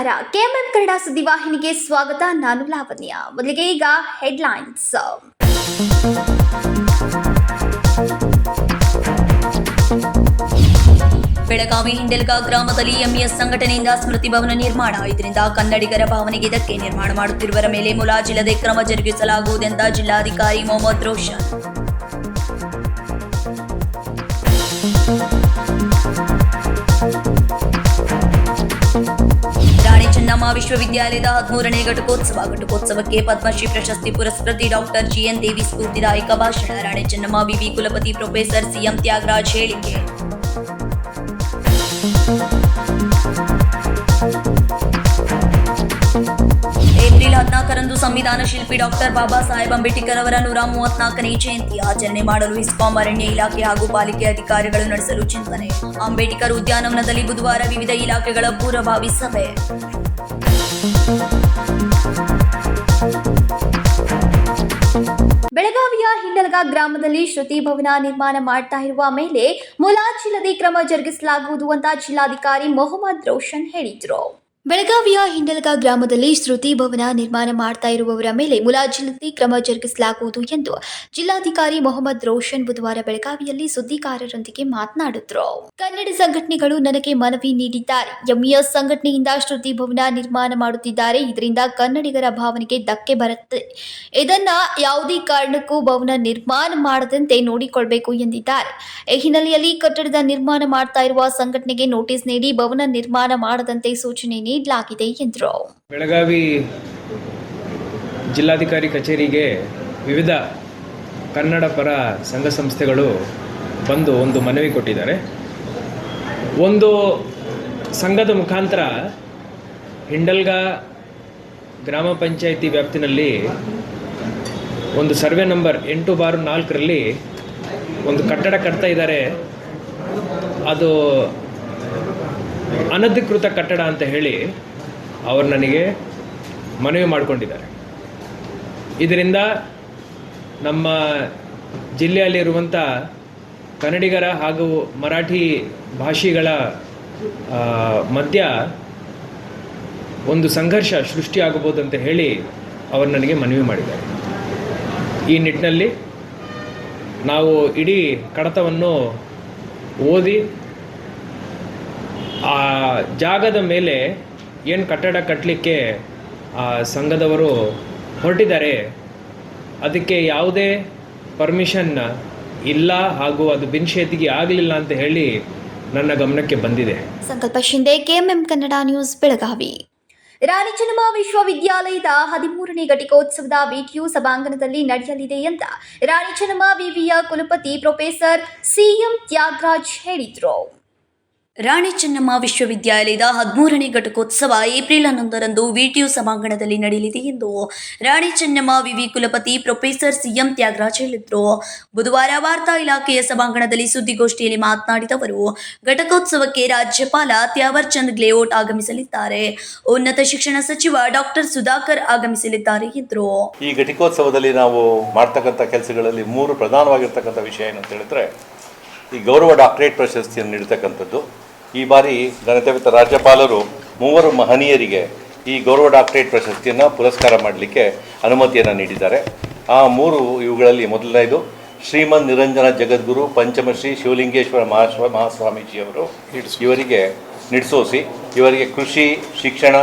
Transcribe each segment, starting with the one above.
ನಮಸ್ಕಾರ. ಕೆಎಂಎಂ ಕನ್ನಡ ಸುದ್ದಿವಾಹಿನಿಗೆ ಸ್ವಾಗತ. ನಾನು ಲಾವಣ್ಯ. ಮೊದಲಿಗೆ ಈಗ ಹೆಡ್ಲೈನ್ಸ್. ಬೆಳಗಾವಿ ಹಿಂಡೆಲ್ಗ ಗ್ರಾಮದಲ್ಲಿ ಎಂಇಎಸ್ ಸಂಘಟನೆಯಿಂದ ಸ್ಮೃತಿ ಭವನ ನಿರ್ಮಾಣ. ಇದರಿಂದ ಕನ್ನಡಿಗರ ಭಾವನೆಗೆ ಧಕ್ಕೆ. ನಿರ್ಮಾಣ ಮಾಡುತ್ತಿರುವವರ ಮೇಲೆ ಮುಲಾಜಿಲ್ಲದೆ ಕ್ರಮ ಜರುಗಿಸಲಾಗುವುದೆಂದ ಜಿಲ್ಲಾಧಿಕಾರಿ ಮೊಹಮ್ಮದ್ ರೋಷನ್. ರಾಣಿ ಚೆನ್ನಮ್ಮ ವಿಶ್ವವಿದ್ಯಾಲಯದ 13ನೇ ಘಟಿಕೋತ್ಸವಕ್ಕೆ ಪದ್ಮಶ್ರೀ ಪ್ರಶಸ್ತಿ ಪುರಸ್ಕೃತಿ ಡಾಕ್ಟರ್ ಜಿಎನ್ ದೇವಿ ಸ್ಫೂರ್ತಿದಾಯಕ ಭಾಷಣ. ರಾಣಿ ಚೆನ್ನಮ್ಮ ವಿವಿ ಕುಲಪತಿ ಪ್ರೊಫೆಸರ್ ಸಿಎಂ ತ್ಯಾಗರಾಜ್ ಹೇಳಿಕೆ. ಏಪ್ರಿಲ್ 14ರಂದು ಸಂವಿಧಾನ ಶಿಲ್ಪಿ ಡಾಕ್ಟರ್ ಬಾಬಾ ಸಾಹೇಬ್ ಅಂಬೇಡ್ಕರ್ ಅವರ 134ನೇ ಜಯಂತಿ ಆಚರಣೆ ಮಾಡಲು ಇಸ್ಕಾಂ ಅರಣ್ಯ ಇಲಾಖೆ ಹಾಗೂ ಪಾಲಿಕೆ ಅಧಿಕಾರಿಗಳು ನಡೆಸಲು ಚಿಂತನೆ. ಅಂಬೇಡ್ಕರ್ ಉದ್ಯಾನವನದಲ್ಲಿ ಬುಧವಾರ ವಿವಿಧ ಇಲಾಖೆಗಳ ಪೂರ್ವಭಾವಿ ಸಭೆ. ಬೆಳಗಾವಿಯ ಹಿಂಡಲ್ಗ ಗ್ರಾಮದಲ್ಲಿ ಶ್ರುತಿ ಭವನ ನಿರ್ಮಾಣ ಮಾಡ್ತಾ ಇರುವ ಮೇಲೆ ಮುಲಾಜಿಲ್ಲದೆ ಕ್ರಮ ಜರುಗಿಸಲಾಗುವುದು ಅಂತ ಜಿಲ್ಲಾಧಿಕಾರಿ ಮೊಹಮ್ಮದ್ ರೋಷನ್ ಹೇಳಿದರು. ಬೆಳಗಾವಿಯ ಹಿಂಡಲ್ಗ ಗ್ರಾಮದಲ್ಲಿ ಶ್ರುತಿ ಭವನ ನಿರ್ಮಾಣ ಮಾಡ್ತಾ ಇರುವವರ ಮೇಲೆ ಮುಲಾಜಿಲ್ಲದೆ ಕ್ರಮ ಜರುಗಿಸಲಾಗುವುದು ಎಂದು ಜಿಲ್ಲಾಧಿಕಾರಿ ಮೊಹಮ್ಮದ್ ರೋಷನ್ ಬುಧವಾರ ಬೆಳಗಾವಿಯಲ್ಲಿ ಸುದ್ದಿಗಾರರೊಂದಿಗೆ ಮಾತನಾಡಿದರು. ಕನ್ನಡ ಸಂಘಟನೆಗಳು ನನಗೆ ಮನವಿ ನೀಡಿದ್ದಾರೆ. ಎಂಇಎಸ್ ಸಂಘಟನೆಯಿಂದ ಶ್ರುತಿ ಭವನ ನಿರ್ಮಾಣ ಮಾಡುತ್ತಿದ್ದಾರೆ. ಇದರಿಂದ ಕನ್ನಡಿಗರ ಭಾವನೆಗೆ ಧಕ್ಕೆ ಬರುತ್ತೆ. ಇದನ್ನ ಯಾವುದೇ ಕಾರಣಕ್ಕೂ ಭವನ ನಿರ್ಮಾಣ ಮಾಡದಂತೆ ನೋಡಿಕೊಳ್ಳಬೇಕು ಎಂದಿದ್ದಾರೆ. ಈ ಹಿನ್ನೆಲೆಯಲ್ಲಿ ಕಟ್ಟಡದ ನಿರ್ಮಾಣ ಮಾಡ್ತಾ ಇರುವ ಸಂಘಟನೆಗೆ ನೋಟಿಸ್ ನೀಡಿ ಭವನ ನಿರ್ಮಾಣ ಮಾಡದಂತೆ ಸೂಚನೆ ನೀಡಲಾಗಿದೆ ಎಂದರು. ಬೆಳಗಾವಿ ಜಿಲ್ಲಾಧಿಕಾರಿ ಕಚೇರಿಗೆ ವಿವಿಧ ಕನ್ನಡ ಪರ ಸಂಘ ಸಂಸ್ಥೆಗಳು ಬಂದು ಒಂದು ಮನವಿ ಕೊಟ್ಟಿದ್ದಾರೆ. ಒಂದು ಸಂಘದ ಮುಖಾಂತರ ಹಿಂಡಲ್ಗ ಗ್ರಾಮ ಪಂಚಾಯಿತಿ ವ್ಯಾಪ್ತಿನಲ್ಲಿ ಒಂದು ಸರ್ವೆ ನಂಬರ್ 8/4ರಲ್ಲಿ ಒಂದು ಕಟ್ಟಡ ಕಟ್ತಾ ಇದ್ದಾರೆ. ಅದು ಅನಧಿಕೃತ ಕಟ್ಟಡ ಅಂತ ಹೇಳಿ ಅವರು ನನಗೆ ಮನವಿ ಮಾಡಿಕೊಂಡಿದ್ದಾರೆ. ಇದರಿಂದ ನಮ್ಮ ಜಿಲ್ಲೆಯಲ್ಲಿರುವಂಥ ಕನ್ನಡಿಗರ ಹಾಗೂ ಮರಾಠಿ ಭಾಷಿಗಳ ಮಧ್ಯ ಒಂದು ಸಂಘರ್ಷ ಸೃಷ್ಟಿಯಾಗಬಹುದು ಅಂತ ಹೇಳಿ ಅವರು ನನಗೆ ಮನವಿ ಮಾಡಿದ್ದಾರೆ. ಈ ನಿಟ್ಟಿನಲ್ಲಿ ನಾವು ಇಡೀ ಕಡತವನ್ನು ಓದಿ ಆ ಜಾಗದ ಮೇಲೆ ಏನು ಕಟ್ಟಡ ಕಟ್ಟಲಿಕ್ಕೆ ಆ ಸಂಘದವರು ಹೊರಟಿದ್ದಾರೆ ಅದಕ್ಕೆ ಯಾವುದೇ ಪರ್ಮಿಷನ್ ಇಲ್ಲ ಹಾಗೂ ಅದು ಬಿನ್ಶೇತಿಗೆ ಆಗಲಿಲ್ಲ ಅಂತ ಹೇಳಿ ನನ್ನ ಗಮನಕ್ಕೆ ಬಂದಿದೆ. ಸಂಕಲ್ಪ ಶಿಂದೆ, ಕೆಎಂಎಂ ಕನ್ನಡ ನ್ಯೂಸ್, ಬೆಳಗಾವಿ. ರಾಣಿ ಚೆನ್ನಮ್ಮ ವಿಶ್ವವಿದ್ಯಾಲಯದ 13ನೇ ಘಟಿಕೋತ್ಸವದ ವಿಟಿಯು ಸಭಾಂಗಣದಲ್ಲಿ ನಡೆಯಲಿದೆ ಅಂತ ರಾಣಿ ಚೆನ್ನಮ್ಮ ವಿವಿಯ ಕುಲಪತಿ ಪ್ರೊಫೆಸರ್ ಸಿಎಂ ತ್ಯಾಗರಾಜ್ ಹೇಳಿದರು. ರಾಣಿ ಚೆನ್ನಮ್ಮ ವಿಶ್ವವಿದ್ಯಾಲಯದ 13ನೇ ಘಟಿಕೋತ್ಸವ ಏಪ್ರಿಲ್ 11ರಂದು ವಿಟಿಯು ಸಭಾಂಗಣದಲ್ಲಿ ನಡೆಯಲಿದೆ ಎಂದು ರಾಣಿ ಚೆನ್ನಮ್ಮ ವಿವಿ ಕುಲಪತಿ ಪ್ರೊಫೆಸರ್ ಸಿಎಂ ತ್ಯಾಗರಾಜ್ ಹೇಳಿದರು. ಬುಧವಾರ ವಾರ್ತಾ ಇಲಾಖೆಯ ಸಭಾಂಗಣದಲ್ಲಿ ಸುದ್ದಿಗೋಷ್ಠಿಯಲ್ಲಿ ಮಾತನಾಡಿದ ಅವರು, ಘಟಿಕೋತ್ಸವಕ್ಕೆ ರಾಜ್ಯಪಾಲ ಥ್ಯಾವರ್ ಚಂದ್ ಗೆಹ್ಲೋಟ್ ಆಗಮಿಸಲಿದ್ದಾರೆ. ಉನ್ನತ ಶಿಕ್ಷಣ ಸಚಿವ ಡಾಕ್ಟರ್ ಸುಧಾಕರ್ ಆಗಮಿಸಲಿದ್ದಾರೆ ಎಂದರು. ಈ ಘಟಿಕೋತ್ಸವದಲ್ಲಿ ನಾವು ಮಾಡ್ತಕ್ಕಂಥ ಕೆಲಸಗಳಲ್ಲಿ 3 ಪ್ರಧಾನವಾಗಿರ್ತಕ್ಕಂಥ ವಿಷಯ ಏನಂತ ಹೇಳಿದ್ರೆ, ಈ ಗೌರವ ಡಾಕ್ಟರೇಟ್ ಪ್ರಶಸ್ತಿಯನ್ನು ನೀಡತಕ್ಕಂಥದ್ದು. ಈ ಬಾರಿ ಘನತೆವೆತ್ತ ರಾಜ್ಯಪಾಲರು 3 ಮಹನೀಯರಿಗೆ ಈ ಗೌರವ ಡಾಕ್ಟರೇಟ್ ಪ್ರಶಸ್ತಿಯನ್ನು ಪುರಸ್ಕಾರ ಮಾಡಲಿಕ್ಕೆ ಅನುಮತಿಯನ್ನು ನೀಡಿದ್ದಾರೆ. ಆ 3 ಇವುಗಳಲ್ಲಿ ಮೊದಲನೇದು ಶ್ರೀಮನ್ ನಿರಂಜನ ಜಗದ್ಗುರು ಪಂಚಮಶ್ರೀ ಶಿವಲಿಂಗೇಶ್ವರ ಮಹಾಸ್ವಾಮೀಜಿಯವರು. ಇವರಿಗೆ ನಿಡ್ಸೋಸಿ ಇವರಿಗೆ ಕೃಷಿ, ಶಿಕ್ಷಣ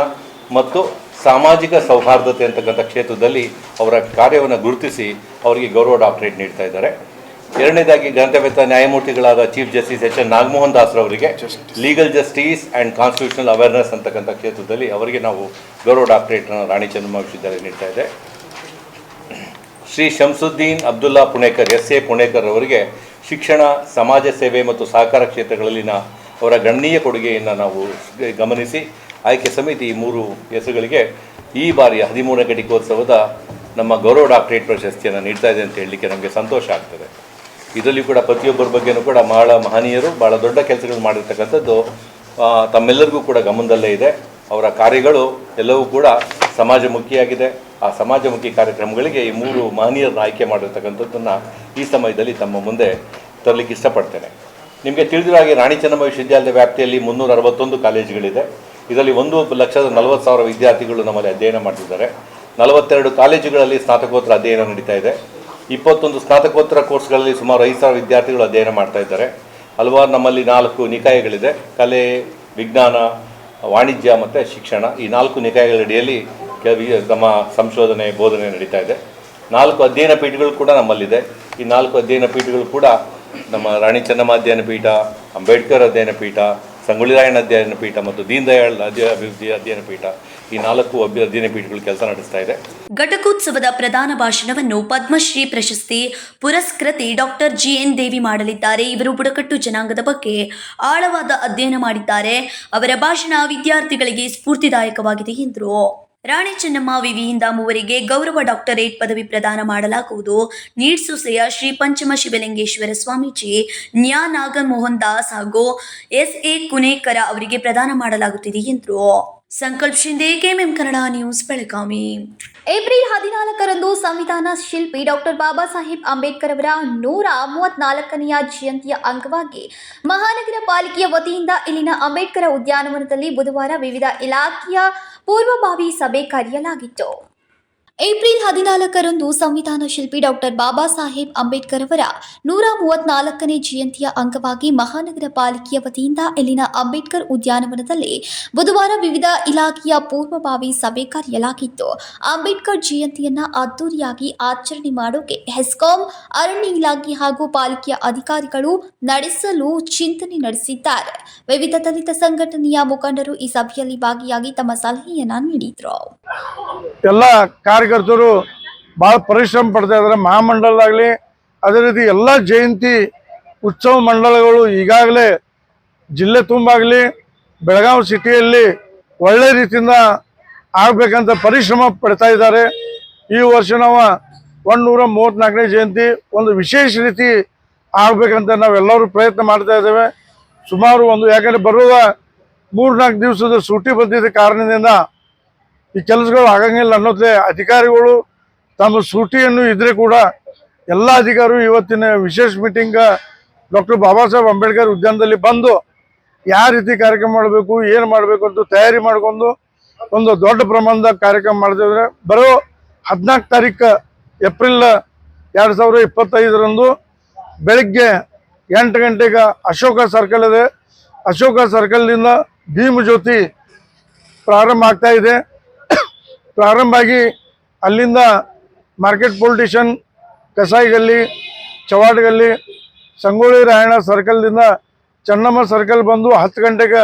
ಮತ್ತು ಸಾಮಾಜಿಕ ಸೌಹಾರ್ದತೆ ಅಂತಕ್ಕಂಥ ಕ್ಷೇತ್ರದಲ್ಲಿ ಅವರ ಕಾರ್ಯವನ್ನು ಗುರುತಿಸಿ ಅವರಿಗೆ ಗೌರವ ಡಾಕ್ಟರೇಟ್ ನೀಡ್ತಾ ಇದ್ದಾರೆ. ಎರಡನೇದಾಗಿ ಘನತೆವೆತ್ತ ನ್ಯಾಯಮೂರ್ತಿಗಳಾದ chief justice H N Nagamohan ದಾಸ್ರವರಿಗೆ legal justice and constitutional awareness ಅಂತಕ್ಕಂಥ ಕ್ಷೇತ್ರದಲ್ಲಿ ಅವರಿಗೆ ನಾವು ಗೌರವ ಡಾಕ್ಟರೇಟನ್ನು ರಾಣಿ ಚೆನ್ನಮ್ಮ ವಿಶ್ವವಿದ್ಯಾಲಯ ನೀಡ್ತಾ ಇದೆ. ಶ್ರೀ ಶಂಸುದ್ದೀನ್ ಅಬ್ದುಲ್ಲಾ ಪುಣೇಕರ್ SA ಪುಣೇಕರ್ ಅವರಿಗೆ ಶಿಕ್ಷಣ, ಸಮಾಜ ಸೇವೆ ಮತ್ತು ಸಹಕಾರ ಕ್ಷೇತ್ರಗಳಲ್ಲಿನ ಅವರ ಗಣನೀಯ ಕೊಡುಗೆಯನ್ನು ನಾವು ಗಮನಿಸಿ ಆಯ್ಕೆ ಸಮಿತಿ ಈ 3 ಹೆಸರುಗಳಿಗೆ ಈ ಬಾರಿಯ 13ನೇ ಘಟಿಕೋತ್ಸವದ ನಮ್ಮ ಗೌರವ ಡಾಕ್ಟರೇಟ್ ಪ್ರಶಸ್ತಿಯನ್ನು ನೀಡ್ತಾ ಇದೆ ಅಂತ ಹೇಳಲಿಕ್ಕೆ ನಮಗೆ ಸಂತೋಷ ಆಗ್ತದೆ. ಇದರಲ್ಲಿ ಕೂಡ ಪ್ರತಿಯೊಬ್ಬರ ಬಗ್ಗೆಯೂ ಕೂಡ ಭಾಳ ಮಹನೀಯರು ಭಾಳ ದೊಡ್ಡ ಕೆಲಸಗಳು ಮಾಡಿರ್ತಕ್ಕಂಥದ್ದು ತಮ್ಮೆಲ್ಲರಿಗೂ ಕೂಡ ಗಮನದಲ್ಲೇ ಇದೆ. ಅವರ ಕಾರ್ಯಗಳು ಎಲ್ಲವೂ ಕೂಡ ಸಮಾಜಮುಖಿಯಾಗಿದೆ. ಆ ಸಮಾಜಮುಖಿ ಕಾರ್ಯಕ್ರಮಗಳಿಗೆ ಈ 3 ಮಹನೀಯರನ್ನು ಆಯ್ಕೆ ಮಾಡಿರ್ತಕ್ಕಂಥದ್ದನ್ನು ಈ ಸಮಯದಲ್ಲಿ ತಮ್ಮ ಮುಂದೆ ತರಲಿಕ್ಕೆ ಇಷ್ಟಪಡ್ತೇನೆ. ನಿಮಗೆ ತಿಳಿದಿರೋ ಹಾಗೆ ರಾಣಿ ಚೆನ್ನಮ್ಮ ವಿಶ್ವವಿದ್ಯಾಲಯದ ವ್ಯಾಪ್ತಿಯಲ್ಲಿ 361 ಕಾಲೇಜುಗಳಿದೆ. ಇದರಲ್ಲಿ 1,40,000 ವಿದ್ಯಾರ್ಥಿಗಳು ನಮ್ಮಲ್ಲಿ ಅಧ್ಯಯನ ಮಾಡ್ತಿದ್ದಾರೆ. 42 ಕಾಲೇಜುಗಳಲ್ಲಿ ಸ್ನಾತಕೋತ್ತರ ಅಧ್ಯಯನ ನಡೀತಾ ಇದೆ. 21 ಸ್ನಾತಕೋತ್ತರ ಕೋರ್ಸ್ಗಳಲ್ಲಿ ಸುಮಾರು 5,000 ವಿದ್ಯಾರ್ಥಿಗಳು ಅಧ್ಯಯನ ಮಾಡ್ತಾ ಇದ್ದಾರೆ. ಹಲವಾರು ನಮ್ಮಲ್ಲಿ 4 ನಿಕಾಯಗಳಿದೆ. ಕಲೆ, ವಿಜ್ಞಾನ, ವಾಣಿಜ್ಯ ಮತ್ತು ಶಿಕ್ಷಣ. ಈ 4 ನಿಕಾಯಗಳಡಿಯಲ್ಲಿ ನಮ್ಮ ಸಂಶೋಧನೆ, ಬೋಧನೆ ನಡೀತಾ ಇದೆ. 4 ಅಧ್ಯಯನ ಪೀಠಗಳು ಕೂಡ ನಮ್ಮಲ್ಲಿದೆ. ಈ 4 ಅಧ್ಯಯನ ಪೀಠಗಳು ಕೂಡ ನಮ್ಮ ರಾಣಿ ಚೆನ್ನಮ್ಮ ಅಧ್ಯಯನ ಪೀಠ, ಅಂಬೇಡ್ಕರ್ ಅಧ್ಯಯನ ಪೀಠ, ಸಂಗೊಳ್ಳಿ ರಾಯಣ್ಣ ಅಧ್ಯಯನ ಪೀಠ ಮತ್ತು ದೀನ್ ದಯಾಳ್ ಅಭಿವೃದ್ಧಿ ಅಧ್ಯಯನ ಪೀಠ, ಈ 4 ಅಧ್ಯಯನ ಪೀಠಗಳು ಕೆಲಸ ನಡೆಸ್ತಾ ಇದೆ. ಘಟಕೋತ್ಸವದ ಪ್ರಧಾನ ಭಾಷಣವನ್ನು ಪದ್ಮಶ್ರೀ ಪ್ರಶಸ್ತಿ ಪುರಸ್ಕೃತೆ ಡಾಕ್ಟರ್ ಜಿಎನ್ ದೇವಿ ಮಾಡಲಿದ್ದಾರೆ. ಇವರು ಬುಡಕಟ್ಟು ಜನಾಂಗದ ಬಗ್ಗೆ ಆಳವಾದ ಅಧ್ಯಯನ ಮಾಡಿದ್ದಾರೆ. ಅವರ ಭಾಷಣ ವಿದ್ಯಾರ್ಥಿಗಳಿಗೆ ಸ್ಫೂರ್ತಿದಾಯಕವಾಗಿದೆ ಎಂದರು. ರಾಣಿ ಚೆನ್ನಮ್ಮ ವಿವಿಯಿಂದ 3 ಗೌರವ ಡಾಕ್ಟರೇಟ್ ಪದವಿ ಪ್ರದಾನ ಮಾಡಲಾಗುವುದು. ನೀಡ್ಸುಸೆಯ ಶ್ರೀ ಪಂಚಮ ಶಿವಲಿಂಗೇಶ್ವರ ಸ್ವಾಮೀಜಿ, ನ್ಯಾ ನಾಗಮೋಹನ್ ದಾಸ್ ಹಾಗೂ ಎಸ್.ಎ. ಕುನೇಕರ ಅವರಿಗೆ ಪ್ರದಾನ ಮಾಡಲಾಗುತ್ತಿದೆ ಎಂದರು. Sankalp Shinde, KMM Kannada news, Belagavi. April 14ರಂದು ಸಂವಿಧಾನ ಶಿಲ್ಪಿ ಡಾಕ್ಟರ್ ಬಾಬಾ ಸಾಹೇಬ್ ಅಂಬೇಡ್ಕರ್ ಅವರ 134ನೆಯ ಜಯಂತಿಯ ಅಂಗವಾಗಿ ಮಹಾನಗರ ಪಾಲಿಕೆಯ ವತಿಯಿಂದ ಇಲ್ಲಿನ ಅಂಬೇಡ್ಕರ್ ಉದ್ಯಾನವನದಲ್ಲಿ ಬುಧವಾರ ವಿವಿಧ ಇಲಾಖೆಯ ಪೂರ್ವಭಾವಿ ಸಭೆ ಕರೆಯಲಾಗಿತ್ತು. ಏಪ್ರಿಲ್ 14ರಂದು ಸಂವಿಧಾನ ಶಿಲ್ಪಿ ಡಾಕ್ಟರ್ ಬಾಬಾ ಸಾಹೇಬ್ ಅಂಬೇಡ್ಕರ್ ಅವರ 134ನೇ ಜಯಂತಿಯ ಅಂಗವಾಗಿ ಮಹಾನಗರ ಪಾಲಿಕೆಯ ವತಿಯಿಂದ ಇಲ್ಲಿನ ಅಂಬೇಡ್ಕರ್ ಉದ್ಯಾನವನದಲ್ಲಿ ಬುಧವಾರ ವಿವಿಧ ಇಲಾಖೆಯ ಪೂರ್ವಭಾವಿ ಸಭೆ ಕರೆಯಲಾಗಿತ್ತು. ಅಂಬೇಡ್ಕರ್ ಜಯಂತಿಯನ್ನ ಅದ್ದೂರಿಯಾಗಿ ಆಚರಣೆ ಮಾಡೋಕೆ ಹೆಸ್ಕಾಂ, ಅರಣ್ಯ ಇಲಾಖೆ ಹಾಗೂ ಪಾಲಿಕೆಯ ಅಧಿಕಾರಿಗಳು ನಡೆಸಲು ಚಿಂತನೆ ನಡೆಸಿದ್ದಾರೆ. ವಿವಿಧ ದಲಿತ ಸಂಘಟನೆಯ ಮುಖಂಡರು ಈ ಸಭೆಯಲ್ಲಿ ಭಾಗಿಯಾಗಿ ತಮ್ಮ ಸಲಹೆಯನ್ನ ನೀಡಿದರು. ಎಲ್ಲ ಕಾರ್ಯಕರ್ತರು ಭಾಳ ಪರಿಶ್ರಮ ಪಡ್ತಾ ಇದ್ದಾರೆ. ಮಹಾಮಂಡಲದಾಗಲಿ, ಅದೇ ರೀತಿ ಎಲ್ಲ ಜಯಂತಿ ಉತ್ಸವ ಮಂಡಳಗಳು ಈಗಾಗಲೇ ಜಿಲ್ಲೆ ತುಂಬಾಗಲಿ ಬೆಳಗಾವಿ ಸಿಟಿಯಲ್ಲಿ ಒಳ್ಳೆ ರೀತಿಯಿಂದ ಆಗಬೇಕಂತ ಪರಿಶ್ರಮ ಪಡ್ತಾ ಇದ್ದಾರೆ. ಈ ವರ್ಷ ನಾವು 134ನೇ ಜಯಂತಿ ಒಂದು ವಿಶೇಷ ರೀತಿ ಆಗಬೇಕಂತ ನಾವೆಲ್ಲರೂ ಪ್ರಯತ್ನ ಮಾಡ್ತಾ ಇದ್ದೇವೆ. ಸುಮಾರು ಯಾಕಂದರೆ ಬರುವ 3-4 ದಿವಸದ ಸೂಟಿ ಬಂದಿದ್ದ ಕಾರಣದಿಂದ ಈ ಕೆಲಸಗಳು ಆಗಂಗಿಲ್ಲ ಅನ್ನೋದೇ ಅಧಿಕಾರಿಗಳು ತಮ್ಮ ಸೂಟಿಯನ್ನು ಇದ್ರೆ ಕೂಡ ಎಲ್ಲ ಅಧಿಕಾರಿಗಳು ಇವತ್ತಿನ ವಿಶೇಷ ಮೀಟಿಂಗ್ ಡಾಕ್ಟರ್ ಬಾಬಾ ಸಾಹೇಬ್ ಅಂಬೇಡ್ಕರ್ ಉದ್ಯಾನದಲ್ಲಿ ಬಂದು ಯಾವ ರೀತಿ ಕಾರ್ಯಕ್ರಮ ಮಾಡಬೇಕು, ಏನು ಮಾಡಬೇಕು ಅಂತ ತಯಾರಿ ಮಾಡಿಕೊಂಡು ಒಂದು ದೊಡ್ಡ ಪ್ರಮಾಣದ ಕಾರ್ಯಕ್ರಮ ಮಾಡ್ತಿದ್ರೆ ಬರೋ 14 ತಾರೀಕು ಏಪ್ರಿಲ್ 2025ರಂದು ಬೆಳಗ್ಗೆ 8 ಗಂಟೆಗೆ ಅಶೋಕ ಸರ್ಕಲ್ ಇದೆ. ಅಶೋಕ ಸರ್ಕಲ್ನಿಂದ ಭೀಮಜ್ಯೋತಿ ಪ್ರಾರಂಭ ಆಗ್ತಾ ಇದೆ. ಪ್ರಾರಂಭ ಆಗಿ ಅಲ್ಲಿಂದ ಮಾರ್ಕೆಟ್ ಪೊಲಿಟಿಷನ್, ಕಸಾಯಿ ಗಲ್ಲಿ, ಚವಾಡ್ ಗಲ್ಲಿ, ಸಂಗೊಳ್ಳಿ ರಾಯಣ್ಣ ಸರ್ಕಲ್ದಿಂದ ಚೆನ್ನಮ್ಮ ಸರ್ಕಲ್ ಬಂದು 10 ಗಂಟೆಗೆ